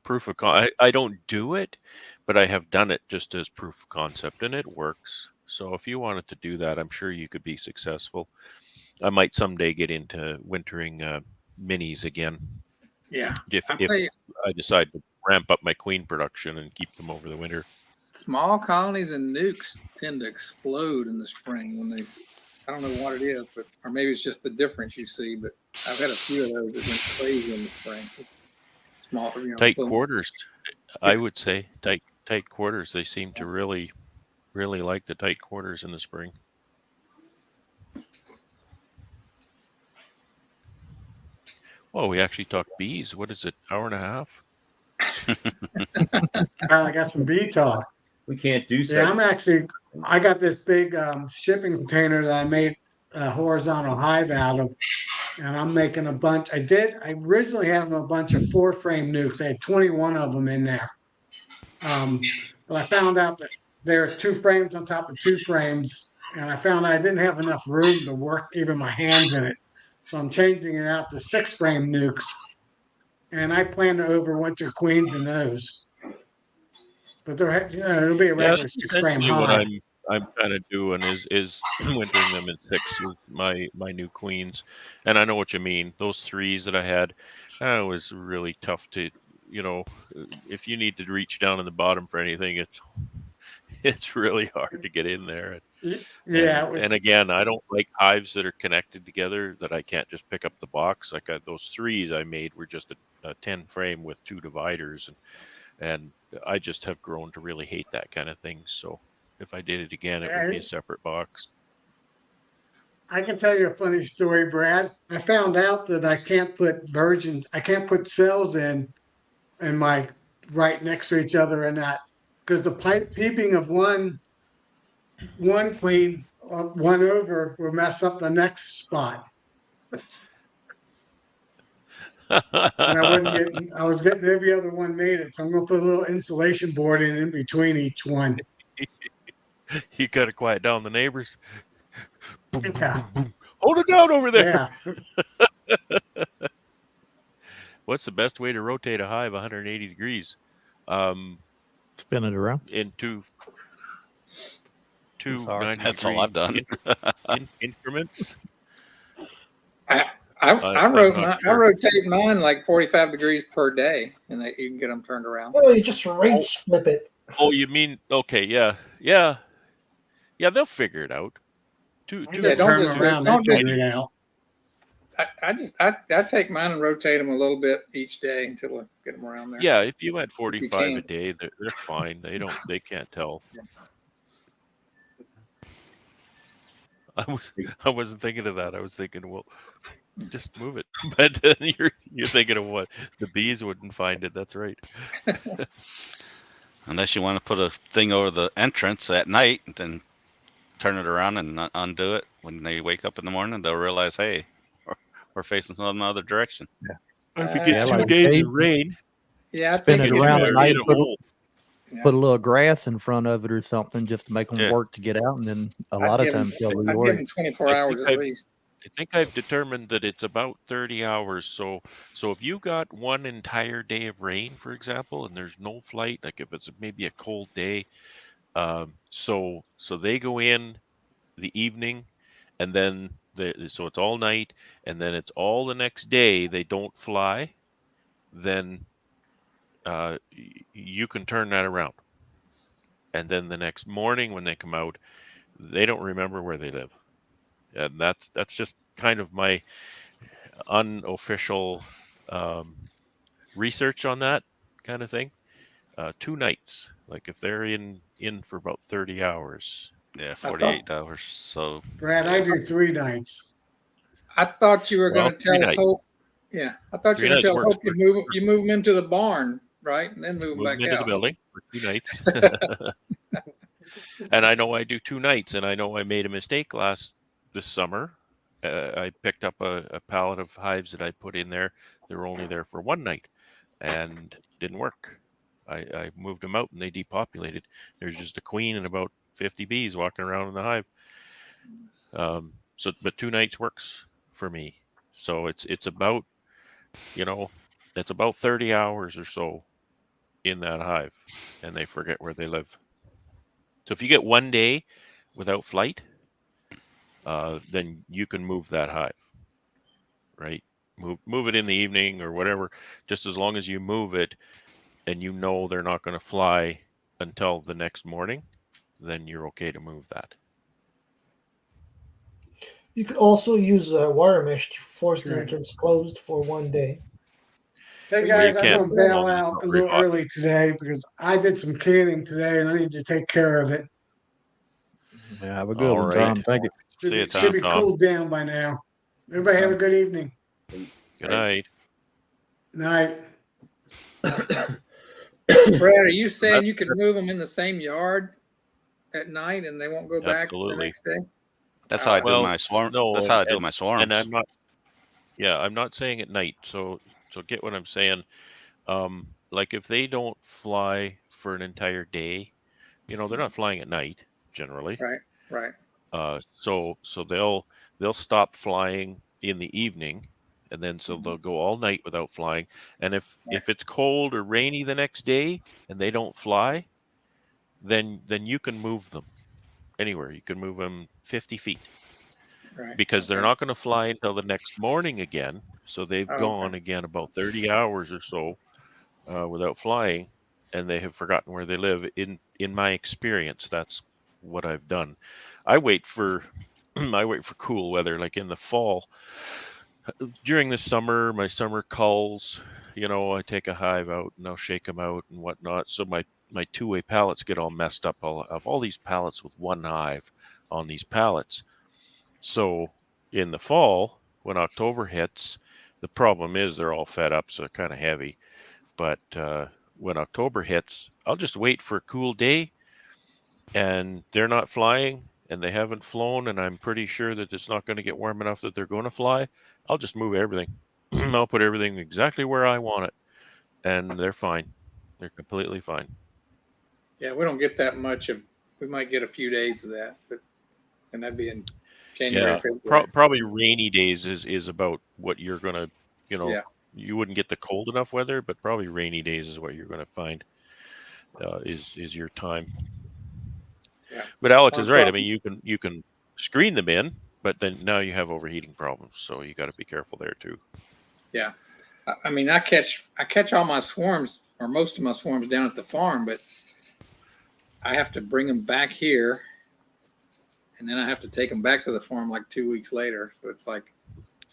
Proof of I don't do it, but I have done it just as proof of concept, and it works. So if you wanted to do that, I'm sure you could be successful. I might someday get into wintering minis again.
Yeah.
If I decide to ramp up my queen production and keep them over the winter.
Small colonies and nukes tend to explode in the spring when they. I don't know what it is, or maybe it's just the difference you see. But I've had a few of those that went crazy in the spring. Small,
tight quarters. I would say tight quarters. They seem to really like the tight quarters in the spring. Well, we actually talked bees. What is it? Hour and a half?
I got some bee talk.
we can't do so.
Yeah, I got this big shipping container that I made a horizontal hive out of, and I'm making a bunch. I originally had a bunch of 4-frame nukes. I had 21 of them in there. But I found out that there are 2 frames on top of 2 frames, and I found I didn't have enough room to work even my hands in it. So I'm changing it out to 6-frame nukes, and I plan to overwinter queens in those. But it'll be a regular 6-frame
what
hive.
I'm kind of doing is wintering them in 6 with my new queens, and I know what you mean. Those 3s that I had, it was really tough to if you need to reach down in the bottom for anything, it's really hard to get in there.
Yeah, it was.
And again, I don't like hives that are connected together that I can't just pick up the box. Like those threes I made were just a 10 frame with 2 dividers, and I just have grown to really hate that kind of thing. So if I did it again, it would be a separate box.
I can tell you a funny story, Brad. I found out that I can't put cells in my right next to each other in that because the peeping of one queen, one over will mess up the next spot. And I was getting every other one made it. So I'm going to put a little insulation board in between each one.
You got to quiet down the neighbors. Boom, boom,
Yeah.
boom, boom. Hold it down over there.
Yeah.
What's the best way to rotate a hive 180 degrees?
Spin it around.
In two
Sorry.
90
That's all
degree
I've done.
increments.
I
I'm
wrote
not
I
sure.
rotate mine like 45 degrees per day, and you can get them turned around.
Oh, you just rage flip it.
Oh, you mean okay? Yeah. They'll figure it out. Two
Yeah, don't
Turn
just
them
do it.
around. They
Don't just.
figure it out.
I take mine and rotate them a little bit each day until I get them around there.
Yeah, if you went 45
can.
a day, they're fine. They can't tell. I wasn't thinking of that. I was thinking, well, just move it. But then you're thinking of what the bees wouldn't find it. That's right.
Unless you want to put a thing over the entrance at night, then turn it around and undo it. When they wake up in the morning, they'll realize, hey, we're facing some other direction.
If you
Yeah,
get 2
like
days
Dave-
of rain,
Yeah, I
Spin
think
it
you
around
do.
at night.
in a hole.
Put a little grass in front of it or something just to make them
Yeah.
work to get out, and then a
I'd
lot of
give 'em-
times they'll
I'd give
rework.
them 24 hours at least.
I think I've determined that it's about 30 hours. So if you got one entire day of rain, for example, and there's no flight, like if it's maybe a cold day, so they go in the evening, and then so it's all night, and then it's all the next day. They don't fly, then you can turn that around, and then the next morning when they come out, they don't remember where they live, and that's just kind of my unofficial research on that kind of thing. 2 nights, like if they're in for about 30 hours.
Yeah, 48 hours. So
Brad, I do 3 nights.
I thought you were
Well,
going to
3
tell
nights.
Hope. Yeah, I thought you
3
were going to
nights
tell
works
Hope you move them into the barn, right, and then move them
Move
back
them into
out.
the building for 2 nights. And I know I do 2 nights, and I know I made a mistake this summer. I picked up a pallet of hives that I put in there. They were only there for 1 night, and didn't work. I moved them out, and they depopulated. There's just a queen and about 50 bees walking around in the hive. But 2 nights works for me. So it's about, it's about 30 hours or so in that hive, and they forget where they live. So if you get 1 day without flight, then you can move that hive, right? Move it in the evening or whatever, just as long as you move it and you know they're not going to fly until the next morning, then you're okay to move that.
You could also use a wire mesh to force the
Right.
entrance closed for 1 day.
Hey
Well, you
guys, I'm
can't
going to
as
bail
long as it's
out
not
a
very
little
hot.
early today because I did some canning today and I need to take care of it.
Yeah, have a good
All
one,
right.
Tom. Thank you.
See you,
Should be
Tom.
cooled down by now. Everybody have a good evening.
Good night.
Night.
Brad, are you saying you could move them in the same yard at night and they won't go back the
Absolutely.
next day?
that's how I do
Well,
my swarm.
no,
That's how I do my swarms.
And I'm not saying at night. So get what I'm saying. Like if they don't fly for an entire day, they're not flying at night generally.
Right.
So they'll stop flying in the evening, and then so they'll go all night without flying. And if it's cold or rainy the next day and they don't fly, then you can move them anywhere. You can move them 50 feet
Right.
because they're
Okay.
not going to fly until the next morning again. So they've
Oh,
gone
okay.
again about 30 hours or so without flying, and they have forgotten where they live. In my experience, that's what I've done. I wait for I wait for cool weather, like in the fall. During the summer, my summer culls, I take a hive out and I'll shake them out and whatnot. So my two-way pallets get all messed up. I'll have all these pallets with one hive on these pallets. So in the fall, when October hits, the problem is they're all fed up, so they're kind of heavy. But when October hits, I'll just wait for a cool day, and they're not flying, and they haven't flown, and I'm pretty sure that it's not going to get warm enough that they're going to fly. I'll just move everything. I'll put everything exactly where I want it, and they're fine. They're completely fine.
Yeah, we don't get that much of. We might get a few days of that, and that'd be in January,
Yeah,
February.
probably rainy days is about what you're gonna,
Yeah.
you wouldn't get the cold enough weather, but probably rainy days is what you're gonna find is your time.
Yeah.
But Alex is right. I mean, you can screen them in, but then now you have overheating problems, so you got to be careful there too.
Yeah. I mean, I catch all my swarms or most of my swarms down at the farm, but I have to bring them back here, and then I have to take them back to the farm like 2 weeks later. So it's like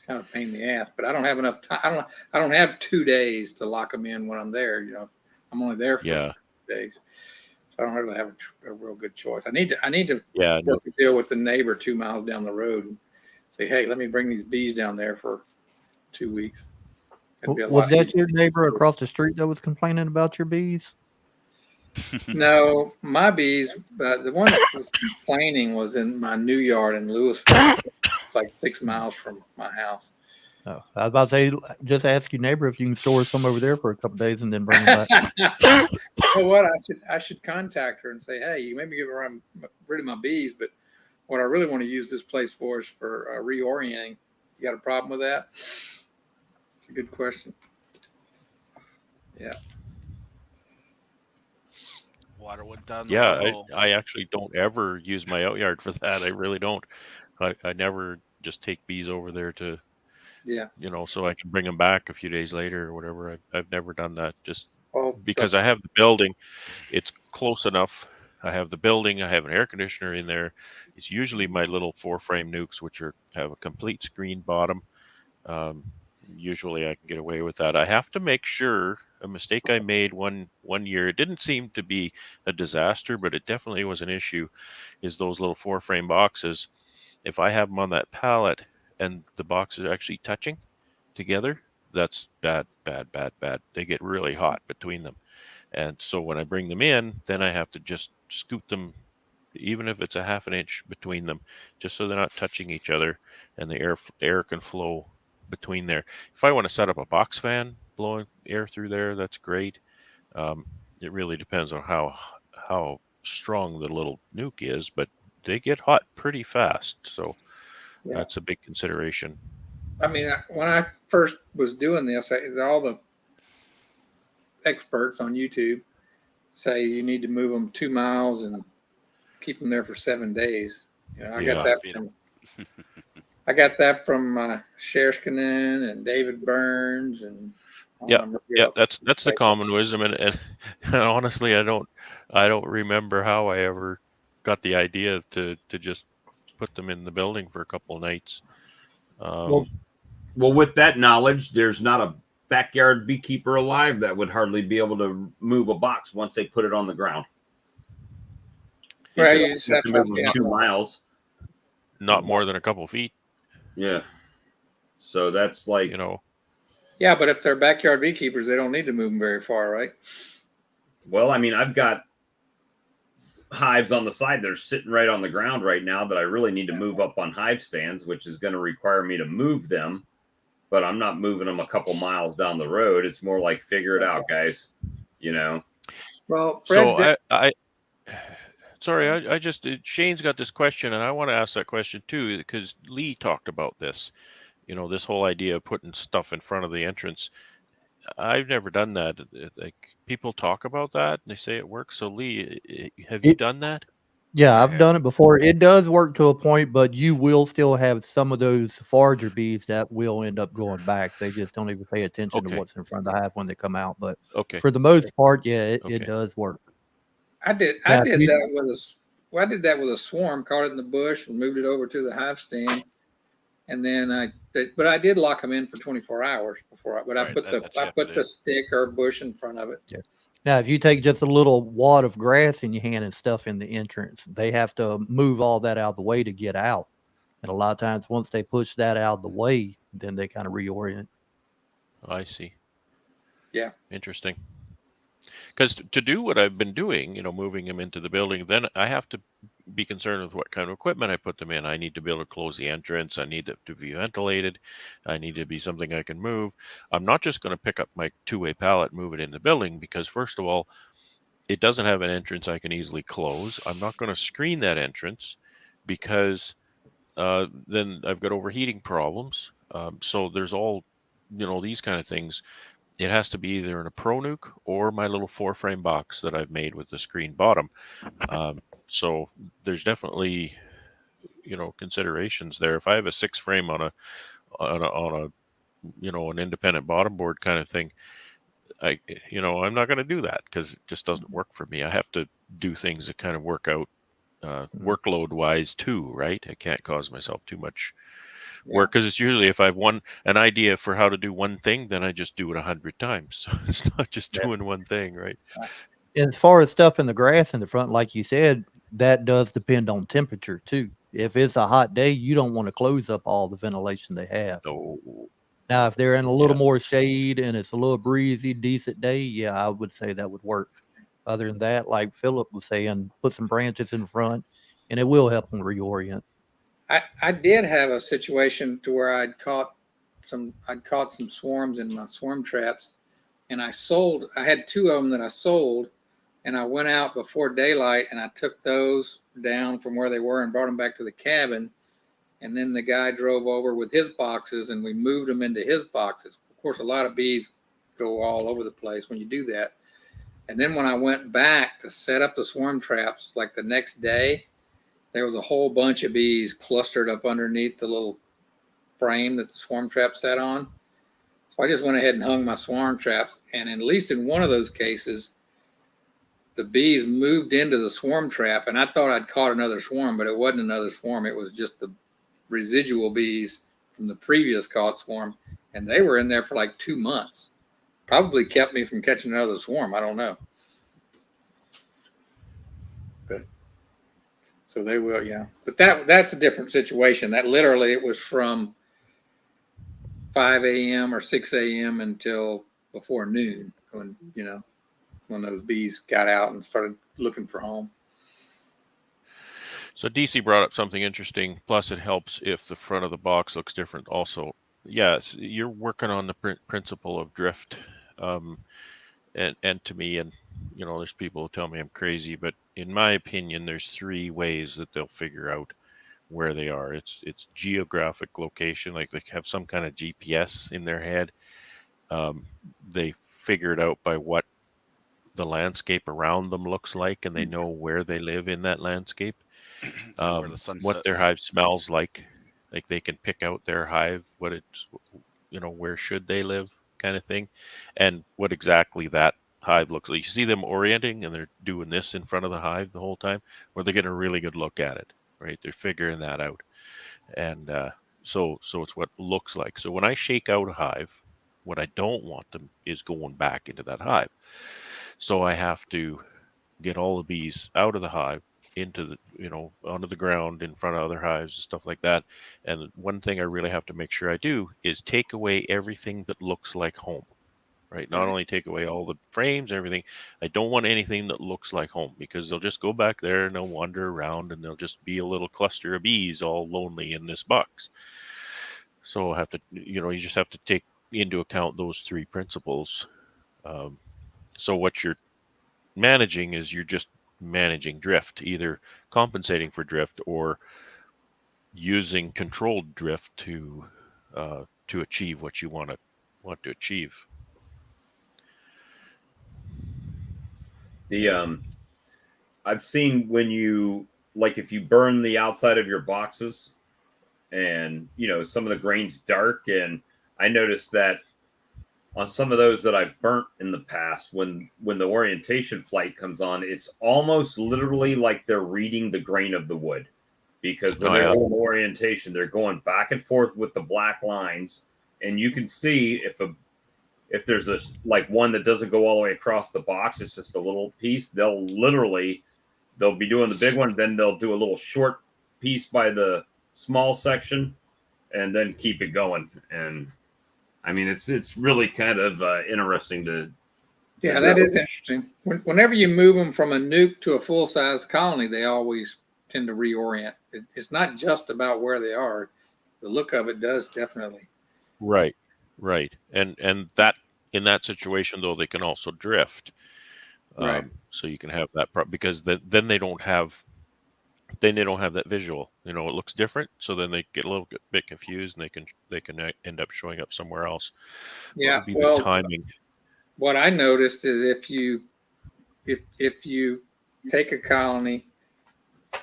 kind of a pain in the ass. But I don't have enough time. I don't have 2 days to lock them in when I'm there. I'm only there for 2 days, so I don't really have a real good choice. I need to just deal with the neighbor 2 miles down the road and say, hey, let me bring these bees down there for 2 weeks.
Was that your neighbor across the street that was complaining about your bees?
No, my bees, the one that was complaining was in my new yard in Louisville, like 6 miles from my house.
Oh, I was about to say, just ask your neighbor if you can store some over there for a couple of days and then bring them back.
You know what? I should contact her and say, hey, you maybe get rid of my bees, but what I really want to use this place for is for reorienting. You got a problem with that? It's a good question. Yeah.
Waterwood down the
Yeah,
road.
I actually don't ever use my out yard for that. I really don't. I never just take bees over there to, so I can bring them back a few days later or whatever. I've never done that just because I have the building. It's close enough. I have the building. I have an air conditioner in there. It's usually my little 4-frame nukes, which have a complete screen bottom. Usually I can get away with that. I have to make sure. A mistake I made one year, it didn't seem to be a disaster, but it definitely was an issue, is those little 4-frame boxes. If I have them on that pallet and the boxes are actually touching together, that's bad. They get really hot between them. And so when I bring them in, then I have to just scoot them, even if it's a half an inch between them, just so they're not touching each other and the air can flow between there. If I want to set up a box fan blowing air through there, that's great. It really depends on how strong the little nuke is, but they get hot pretty fast, so that's a big consideration.
I mean, when I first was doing this, all the experts on YouTube say you need to move them 2 miles and keep them there for 7 days. I got that from Sherskinen and David Burns and
that's the common wisdom, and honestly, I don't remember how I ever got the idea to just put them in the building for a couple of nights.
Well, with that knowledge, there's not a backyard beekeeper alive that would hardly be able to move a box once they put it on the ground.
Right, you just have to
move 2 miles.
Not more than a couple of feet.
Yeah. So that's like,
Yeah, but if they're backyard beekeepers, they don't need to move them very far, right?
Well, I mean, I've got hives on the side that are sitting right on the ground right now that I really need to move up on hive stands, which is going to require me to move them, but I'm not moving them a couple miles down the road. It's more like, figure it out, guys.
Well,
Fred, sorry, I just, Shane's got this question, and I want to ask that question too, because Lee talked about this, this whole idea of putting stuff in front of the entrance. I've never done that. Like, people talk about that and they say it works. So Lee, have you done that?
Yeah, I've
Yeah.
done it before. It does work to a point, but you will still have some of those forager bees that will end up going back. They just don't even pay attention to
Okay.
what's in front of the hive when they come out. But
Okay.
for the most part, yeah, it
Okay.
does work.
I did
Now, if you-
that with I did that with a swarm, caught it in the bush and moved it over to the hive stand. And then but I did lock them in for 24 hours before but I
Right,
put
that's what you
I
have to
put
do.
the stick or bush in front of it.
Now, if you take just a little wad of grass in your hand and stuff in the entrance, they have to move all that out of the way to get out. And a lot of times, once they push that out of the way, then they kind of reorient.
I see.
Yeah.
Interesting. Because to do what I've been doing, moving them into the building, then I have to be concerned with what kind of equipment I put them in. I need to be able to close the entrance. I need it to be ventilated. I need to be something I can move. I'm not just going to pick up my two-way pallet, move it in the building, because first of all, it doesn't have an entrance I can easily close. I'm not going to screen that entrance because then I've got overheating problems. So there's all, these kind of things. It has to be either in a Pro Nuke or my little 4-frame box that I've made with the screen bottom. So there's definitely, considerations there. If I have a 6-frame on a an independent bottom board kind of thing, I'm not going to do that because it just doesn't work for me. I have to do things that kind of work out workload wise too, right? I can't cause myself too much work because it's usually if I've an idea for how to do one thing, then I just do it 100 times. So it's not just doing one thing, right?
As far as stuff in the grass in the front, like you said, that does depend on temperature too. If it's a hot day, you don't want to close up all the ventilation they have.
Oh,
Now, if they're in a little
yeah.
more shade and it's a little breezy, decent day, yeah, I would say that would work. Other than that, like Philip was saying, put some branches in front and it will help them reorient.
I did have a situation to where I'd caught some swarms in my swarm traps, and I had 2 of them that I sold, and I went out before daylight and I took those down from where they were and brought them back to the cabin. And then the guy drove over with his boxes and we moved them into his boxes. Of course, a lot of bees go all over the place when you do that. And then when I went back to set up the swarm traps, like the next day, there was a whole bunch of bees clustered up underneath the little frame that the swarm trap sat on. So I just went ahead and hung my swarm traps. And at least in one of those cases, the bees moved into the swarm trap. And I thought I'd caught another swarm, but it wasn't another swarm. It was just the residual bees from the previous caught swarm. And they were in there for like 2 months. Probably kept me from catching another swarm. I don't know. So they will, yeah. But that's a different situation. That literally it was from 5 a.m. or 6 a.m. until before noon when those bees got out and started looking for home.
So DC brought up something interesting. Plus, it helps if the front of the box looks different. Also, yes, you're working on the principle of drift, and to me, and there's people who tell me I'm crazy, but in my opinion, there's 3 ways that they'll figure out where they are. It's geographic location, like they have some kind of GPS in their head. They figure it out by what the landscape around them looks like, and they know where they live in that landscape.
Where the sun
What their
sets.
hive smells like they can pick out their hive, what it's, where should they live kind of thing, and what exactly that hive looks like. You see them orienting and they're doing this in front of the hive the whole time, or they're getting a really good look at it, right? They're figuring that out. And so it's what it looks like. So when I shake out a hive, what I don't want them is going back into that hive. So I have to get all the bees out of the hive into the onto the ground in front of other hives and stuff like that. And one thing I really have to make sure I do is take away everything that looks like home, right? Not only take away all the frames and everything, I don't want anything that looks like home, because they'll just go back there and they'll wander around and they'll just be a little cluster of bees all lonely in this box. So I have to, you just have to take into account those 3 principles. So what you're managing is you're just managing drift, either compensating for drift or using controlled drift to achieve what you want to achieve.
The I've seen when you like if you burn the outside of your boxes, and some of the grain's dark, and I noticed that on some of those that I've burnt in the past, when the orientation flight comes on, it's almost literally like they're reading the grain of the wood, because when
Oh,
they're
yeah.
doing orientation, they're going back and forth with the black lines, and you can see if there's a like one that doesn't go all the way across the box, it's just a little piece. They'll be doing the big one, then they'll do a little short piece by the small section, and then keep it going. And I mean, it's really kind of interesting to
Yeah, that is interesting. Whenever you move them from a nuke to a full size colony, they always tend to reorient. It's not just about where they are. The look of it does definitely.
Right, right, and that in that situation though they can also drift.
Right.
So you can have that because then they don't have that visual. It looks different, so then they get a little bit confused, and they can end up showing up somewhere else. What
Yeah.
would be the
Well,
timing?
what I noticed is if you take a colony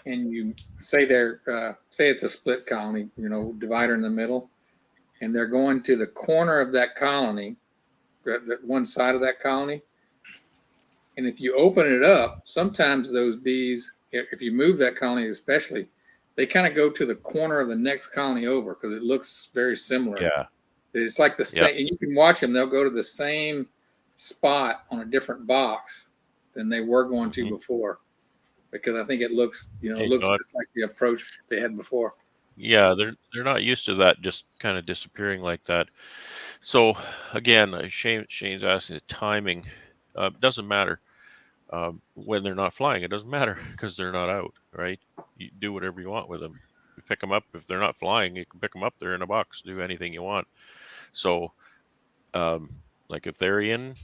and you say say it's a split colony, divider in the middle, and they're going to the corner of that colony, that one side of that colony, and if you open it up, sometimes those bees, if you move that colony especially, they kind of go to the corner of the next colony over because it looks very similar.
Yeah,
It's like the same, and you can watch them. They'll go to the same spot on a different box than they were going to before, because I think it looks,
Hey,
looks
John.
just like the approach they had before.
Yeah, they're not used to that just kind of disappearing like that. So again, Shane's asking the timing. Doesn't matter when they're not flying. It doesn't matter because they're not out, right? You do whatever you want with them. You pick them up if they're not flying. You can pick them up. They're in a box. Do anything you want. So, like if they're in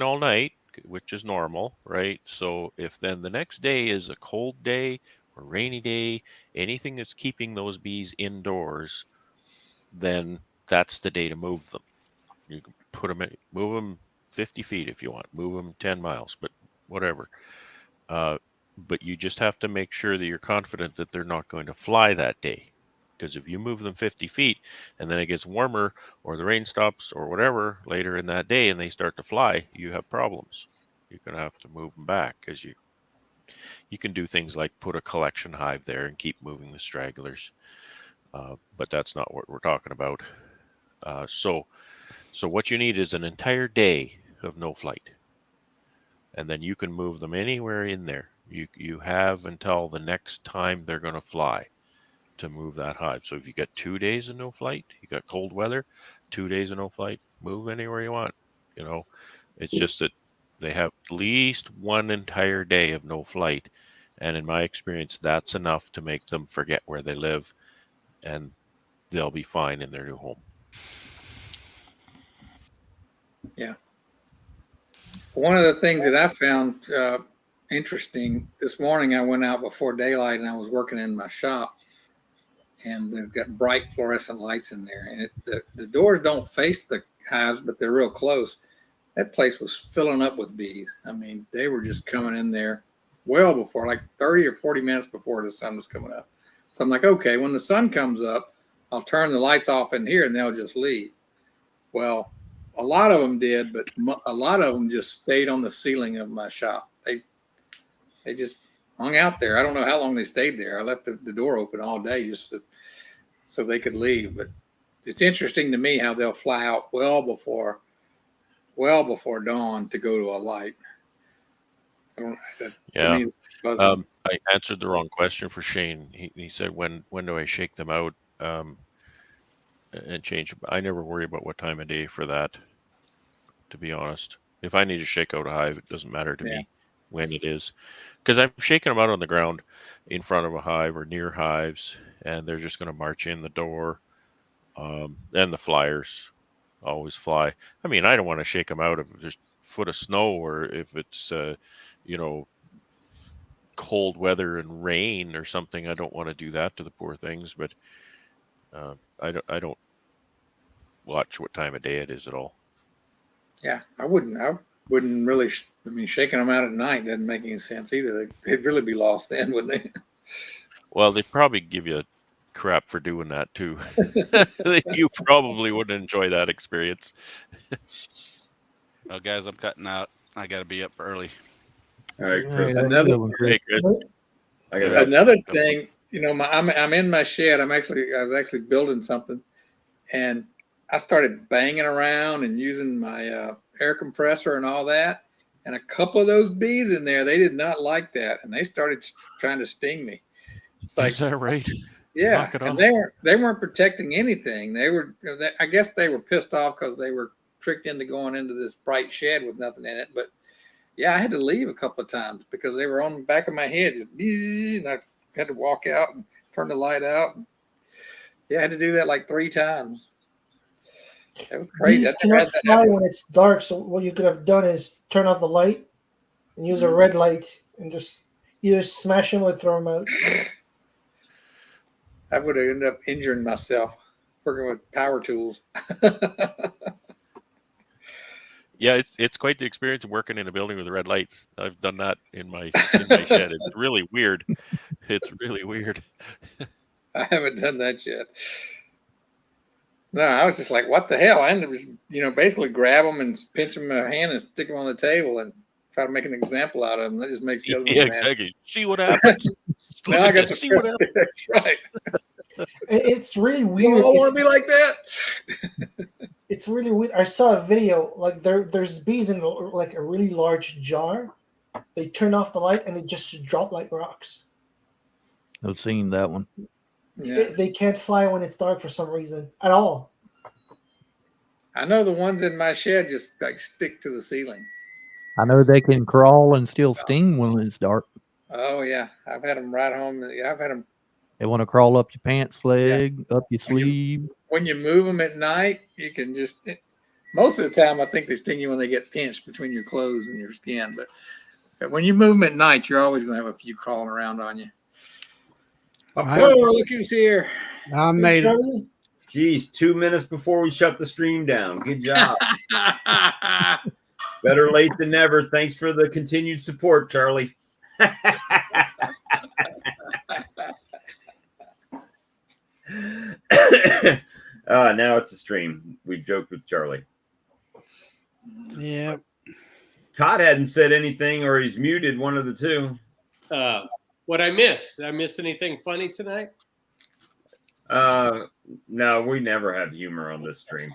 all night, which is normal, right? So if then the next day is a cold day or rainy day, anything that's keeping those bees indoors, then that's the day to move them. You can move them 50 feet if you want, move them 10 miles, but whatever. But you just have to make sure that you're confident that they're not going to fly that day. Because if you move them 50 feet and then it gets warmer or the rain stops or whatever later in that day and they start to fly, you have problems. You're going to have to move them back because you can do things like put a collection hive there and keep moving the stragglers. But that's not what we're talking about. So what you need is an entire day of no flight. And then you can move them anywhere in there. You have until the next time they're going to fly to move that hive. So if you got 2 days of no flight, you got cold weather, 2 days of no flight, move anywhere you want. It's just that they have at least one entire day of no flight. And in my experience, that's enough to make them forget where they live, and they'll be fine in their new home.
Yeah. One of the things that I found interesting this morning, I went out before daylight and I was working in my shop, and they've got bright fluorescent lights in there, and the doors don't face the hives, but they're real close. That place was filling up with bees. I mean, they were just coming in there well before, like 30 or 40 minutes before the sun was coming up. So I'm like, okay, when the sun comes up, I'll turn the lights off in here and they'll just leave. Well, a lot of them did, but a lot of them just stayed on the ceiling of my shop. They just hung out there. I don't know how long they stayed there. I left the door open all day just so they could leave. But it's interesting to me how they'll fly out well before dawn to go to a light.
Yeah. I answered the wrong question for Shane. He said, when do I shake them out and change? I never worry about what time of day for that, to be honest. If I need to shake out a hive, it doesn't matter to me when it is, because I'm shaking them out on the ground in front of a hive or near hives, and they're just going to march in the door. And the flyers always fly. I mean, I don't want to shake them out if there's a foot of snow or if it's cold weather and rain or something. I don't want to do that to the poor things, but I don't watch what time of day it is at all.
Yeah, I wouldn't really I mean, shaking them out at night doesn't make any sense either. They'd really be lost then, wouldn't they?
Well, they probably give you crap for doing that too. You probably wouldn't enjoy that experience.
Well, guys, I'm cutting out. I got to be up early.
All right,
Yeah,
Chris.
have a
Another-
good one, Chris.
Hey, Chris.
I got
Another thing, I'm in my shed. I was actually building something, and I started banging around and using my air compressor and all that. And a couple of those bees in there, they did not like that, and they started trying to sting me. It's like,
Is that right?
yeah,
Knock it
and
off.
they weren't protecting anything. I guess they were pissed off because they were tricked into going into this bright shed with nothing in it. But yeah, I had to leave a couple of times because they were on the back of my head, just and I had to walk out and turn the light out. Yeah, I had to do that like 3 times. That was crazy.
Bees
I never
cannot
had that
fly
happen.
when it's dark. So what you could have done is turn off the light and use a red light and just either smash them or throw them out.
I would have ended up injuring myself working with power tools.
Yeah, it's quite the experience of working in a building with red lights. I've done that in my shed. It's really weird. It's really weird.
I haven't done that yet. No, I was just like, what the hell? I ended up just, basically grab them and pinch them in my hand and stick them on the table and try to make an example out of them. That just makes the other
Yeah,
one mad.
exactly. See what happens. Look
Now I
at
got
this.
the
See what happens.
That's right.
It's really
You
weird.
all want to be like that?
It's really weird. I saw a video like there's bees in like a really large jar. They turn off the light and they just drop like rocks.
I've seen that one.
Yeah.
They can't fly when it's dark for some reason at all.
I know the ones in my shed just like stick to the ceiling.
I know they can crawl and still sting when it's dark.
Oh yeah, I've had them right home. I've had them
They want to crawl up your pants leg, up your sleeve.
when you move them at night. You can just most of the time I think they sting you when they get pinched between your clothes and your skin. But when you move them at night, you're always going to have a few crawling around on you. Oh, look who's here!
I made it.
Charlie,
Geez, 2 minutes before we shut the stream down. Good job. Better late than never. Thanks for the continued support, Charlie. Now it's a stream. We joked with Charlie.
Yeah.
Todd hadn't said anything, or he's muted, one of the two.
What I missed? Did I miss anything funny tonight?
No, we never have humor on this stream.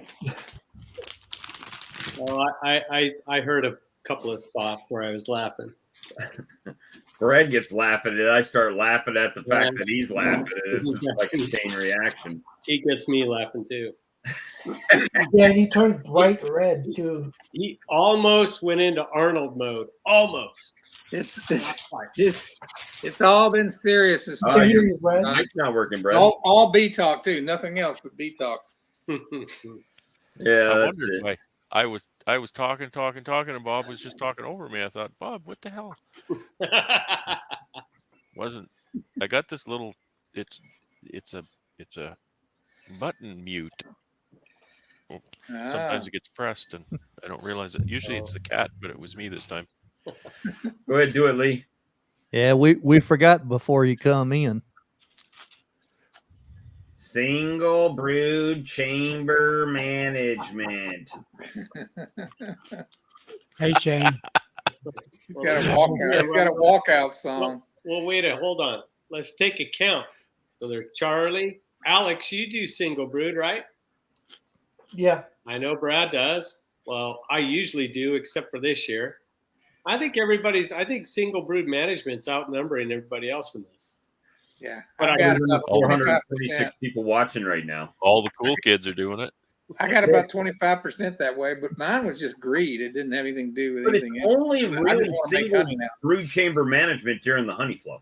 Well, I heard a couple of spots where I was laughing.
Brad gets laughing at it. I start laughing at the fact that he's laughing at it. It's just like a chain reaction.
He gets me laughing too.
yeah, he turned bright red too.
He almost went into Arnold mode. Almost.
It's all been serious. This
Oh,
Can
time.
you hear me, Brad?
Mike's not working, Brad.
all B talk too. Nothing else but B talk.
Yeah,
I
that's
wondered
it.
why I was talking, and Bob was just talking over me. I thought, Bob, what the hell? I got this little it's a button mute. Sometimes it gets pressed and I don't realize it. Usually it's the cat, but it was me this time.
Go ahead, do it, Lee.
Yeah, we forgot before you come in.
Single brood chamber management.
Hey, Shane.
He's got a walkout. He's got a walkout song.
Well, wait a hold on. Let's take a count. So there's Charlie. Alex, you do single brood, right?
Yeah.
I know Brad does. Well, I usually do, except for this year. I think single brood management's outnumbering everybody else in this.
Yeah,
But
I got about
426
25%.
people watching right now.
All the cool kids are doing it.
I got about 25% that way, but mine was just greed. It didn't have anything to do with
But it's
anything else.
only
I
really
just want to make
single
honey now.
brood chamber management during the honey fluff.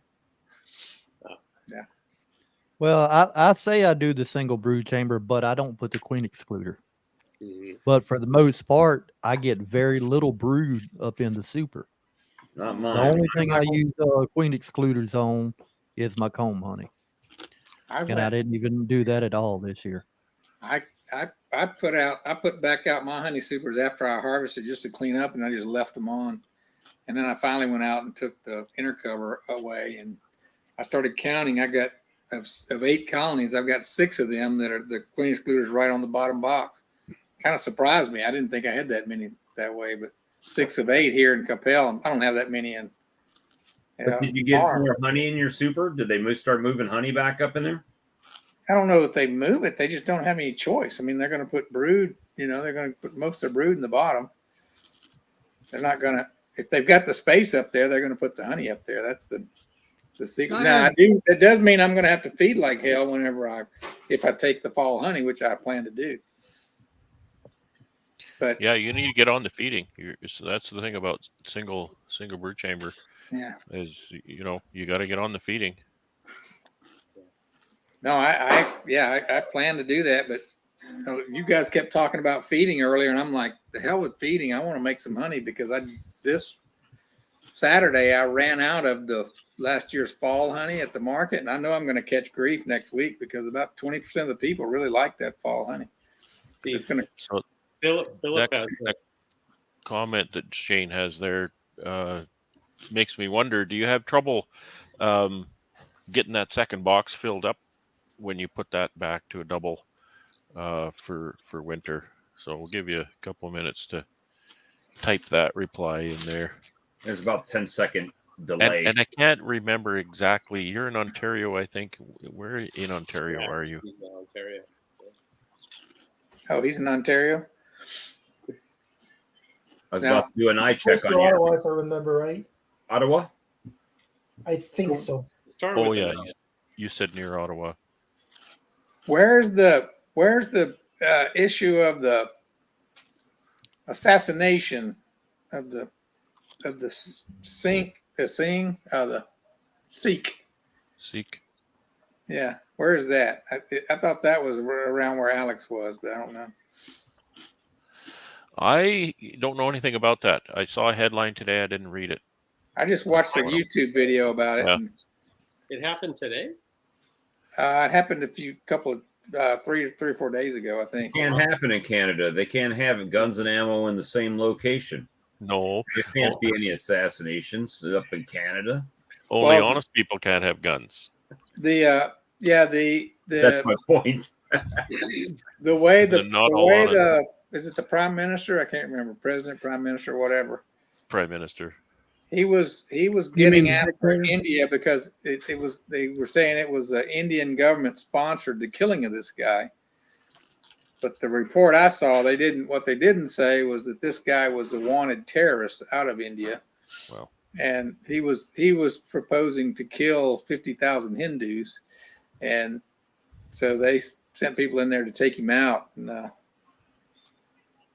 Well, I say I do the single brood chamber, but I don't put the queen excluder.
Mhm.
But for the most part, I get very little brood up in the super.
Not
The
mine.
only thing I use queen excluders on is my comb honey, and I didn't even do that at all this year.
I put back out my honey supers after I harvested just to clean up, and I just left them on. And then I finally went out and took the inner cover away, and I started counting. I got of 8 colonies, I've got 6 of them that are the queen excluders right on the bottom box. Kind of surprised me. I didn't think I had that many that way, but 6 of 8 here in Capel. I don't have that many in.
But did you get more honey in your super? Did they start moving honey back up in there?
I don't know that they move it. They just don't have any choice. I mean, they're going to put brood. They're going to put most of their brood in the bottom. They're not going to. If they've got the space up there, they're going to put the honey up there. That's the secret. Now, it does mean I'm going to have to feed like hell if I take the fall honey, which I plan to do. But
yeah, you need to get on the feeding. So that's the thing about single brood chamber.
Yeah,
is you got to get on the feeding.
No, I plan to do that, but you guys kept talking about feeding earlier, and I'm like, the hell with feeding. I want to make some honey because this Saturday I ran out of the last year's fall honey at the market, and I know I'm going to catch grief next week because about 20% of the people really like that fall honey.
See,
it's going to.
So
Philip
that comment that Shane has there makes me wonder: do you have trouble getting that second box filled up when you put that back to a double for winter? So we'll give you a couple of minutes to type that reply in there.
There's about 10-second delay.
And I can't remember exactly. You're in Ontario, I think. Where in Ontario are you?
He's in Ontario.
Oh, he's in Ontario?
I was about to do an eye check on
Ottawa,
you.
if I remember right.
Ottawa?
I think so.
Oh yeah, you said near Ottawa.
Where's the issue of the assassination of the
Seek.
Yeah, where is that? I thought that was around where Alex was, but I don't know.
I don't know anything about that. I saw a headline today. I didn't read it.
I just watched a YouTube video about it.
Yeah.
And,
It happened today?
it happened three or 4 days ago, I think.
It can't happen in Canada. They can't have guns and ammo in the same location.
No.
There can't be any assassinations up in Canada.
Only honest people can't have guns.
That's
my point.
The way is it the prime minister? I can't remember. President, prime minister, whatever.
Prime minister.
He was getting after India because they were saying it was the Indian government sponsored the killing of this guy. But the report I saw, what they didn't say was that this guy was a wanted terrorist out of India.
Well,
and he was proposing to kill 50,000 Hindus, and so they sent people in there to take him out. And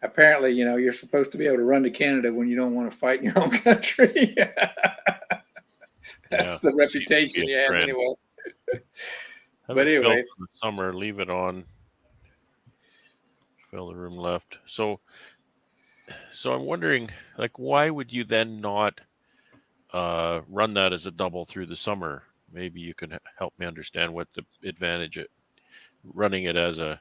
apparently, you're supposed to be able to run to Canada when you don't want to fight in your own country. That's the reputation you have anyway. But anyway,
summer, leave it on. Fill the room left. So I'm wondering, why would you then not run that as a double through the summer? Maybe you can help me understand what the advantage of running it as a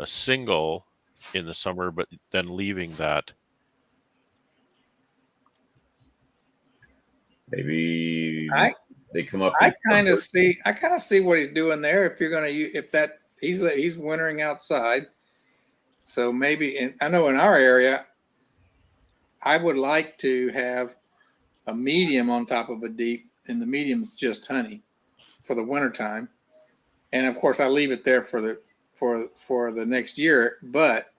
single in the summer, but then leaving that.
Maybe they come up.
I kind of see what he's doing there. If you're going to, he's wintering outside, so maybe. I know in our area, I would like to have a medium on top of a deep, and the medium's just honey for the wintertime. And of course I leave it there for the next year. But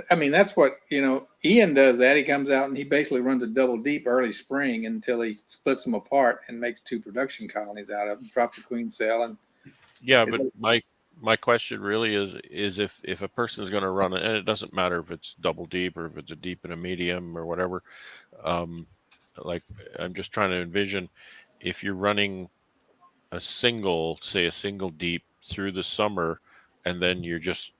I mean, that's what, Ian does that. He comes out and he basically runs a double deep early spring until he splits them apart and makes 2 production colonies out of them, drops the queen cell. And
yeah, but my question really is if a person is going to run it, and it doesn't matter if it's double deep or if it's a deep and a medium or whatever, I'm just trying to envision if you're running a single deep through the summer, and then you're just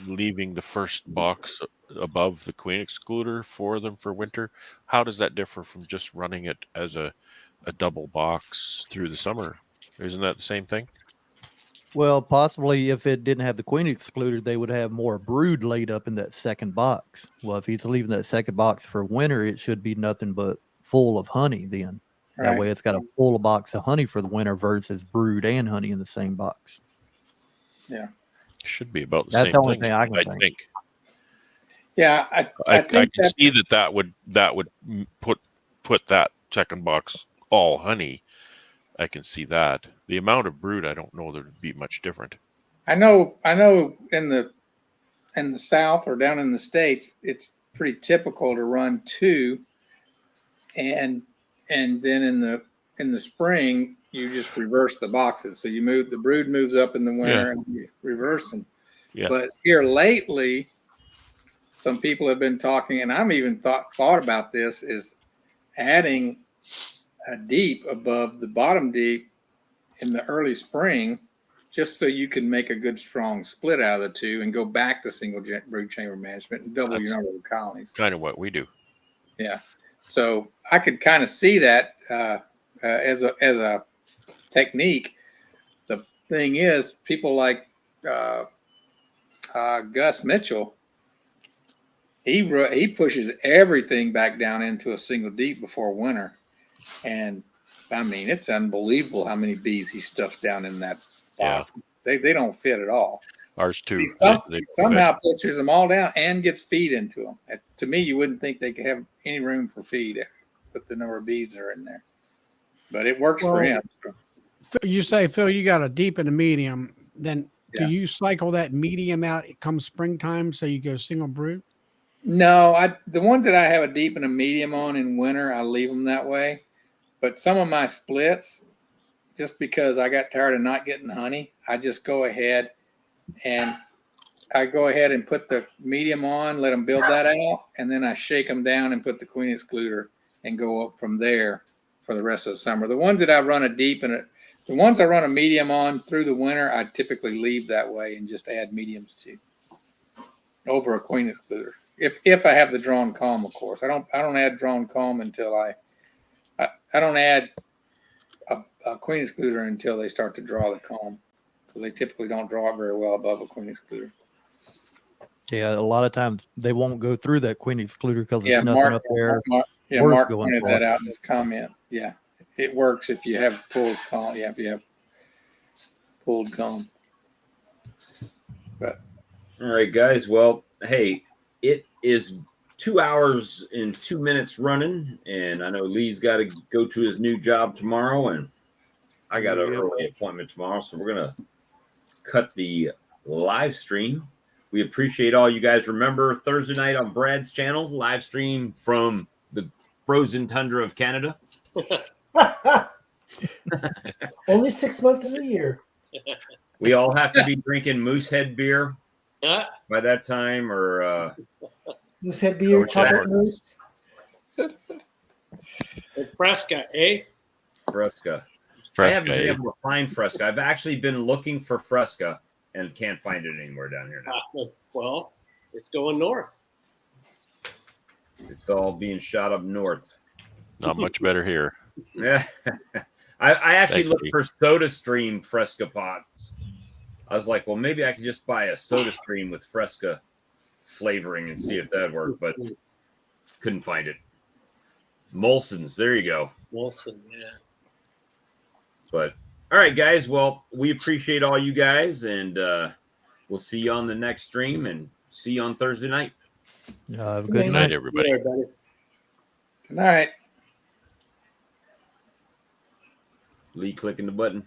leaving the first box above the queen excluder for them for winter. How does that differ from just running it as a double box through the summer? Isn't that the same thing?
Well, possibly if it didn't have the queen excluded, they would have more brood laid up in that second box. Well, if he's leaving that second box for winter, it should be nothing but full of honey then. That
Right.
way it's got a full box of honey for the winter versus brood and honey in the same box.
Should be about the
That's
same
the only
thing.
thing I can think.
Yeah,
I
think
can
that's
see that would put that second box all honey. I can see that. The amount of brood, I don't know there'd be much different.
I know in the South or down in the States, it's pretty typical to run 2, and then in the spring you just reverse the boxes. So you move the brood moves up in the winter and you reverse them.
Yeah.
But here lately, some people have been talking, and I'm even thought about this, is adding a deep above the bottom deep in the early spring, just so you can make a good strong split out of the two and go back to single brood chamber management and double your number of colonies.
Kind of what we do.
Yeah. So I could kind of see that as a technique. The thing is, people like Gus Mitchell, he pushes everything back down into a single deep before winter, and I mean it's unbelievable how many bees he stuffs down in that box. Yeah. They don't fit at all.
Ours too.
He somehow pushes them all down and gets feed into them. To me, you wouldn't think they could have any room for feed with the number of bees that are in there, but it works for him.
You say, Phil, you got a deep and a medium. Then do you cycle that medium out? It comes springtime, so you go single brood.
No, the ones that I have a deep and a medium on in winter, I leave them that way. But some of my splits, just because I got tired of not getting honey, I just go ahead and put the medium on, let them build that out, and then I shake them down and put the queen excluder and go up from there for the rest of the summer. The ones that I run a deep and the ones I run a medium on through the winter, I typically leave that way and just add mediums to over a queen excluder. If I have the drawn comb, of course. I don't add drawn comb until I don't add a queen excluder until they start to draw the comb, because they typically don't draw it very well above a queen excluder.
Yeah, a lot of times they won't go through that queen excluder because there's nothing up there.
Mark pointed that out in his comment. Yeah, it works if you have pulled comb. Yeah, if you have pulled comb. But
all right, guys. Well, hey, it is 2 hours and 2 minutes running, and I know Lee's got to go to his new job tomorrow, and I got an early appointment tomorrow, so we're gonna cut the live stream. We appreciate all you guys. Remember, Thursday night on Brad's channel, live stream from the frozen tundra of Canada.
Only 6 months of the year.
We all have to be drinking Moosehead beer by that time, or
Moosehead beer, chocolate mousse.
Fresca, eh?
Fresca. I haven't been able to find Fresca. I've actually been looking for Fresca and can't find it anywhere down here now.
Well, it's going north.
It's all being shot up north.
Not much better here.
Yeah. I actually looked for SodaStream Fresca pots. I was like, well, maybe I could just buy a SodaStream with Fresca flavoring and see if that worked, but couldn't find it. Molson's, there you go.
Molson, yeah.
But all right, guys. Well, we appreciate all you guys, and we'll see you on the next stream, and see you on Thursday night.
Have a good
night, everybody.
Good night.
Lee clicking the button.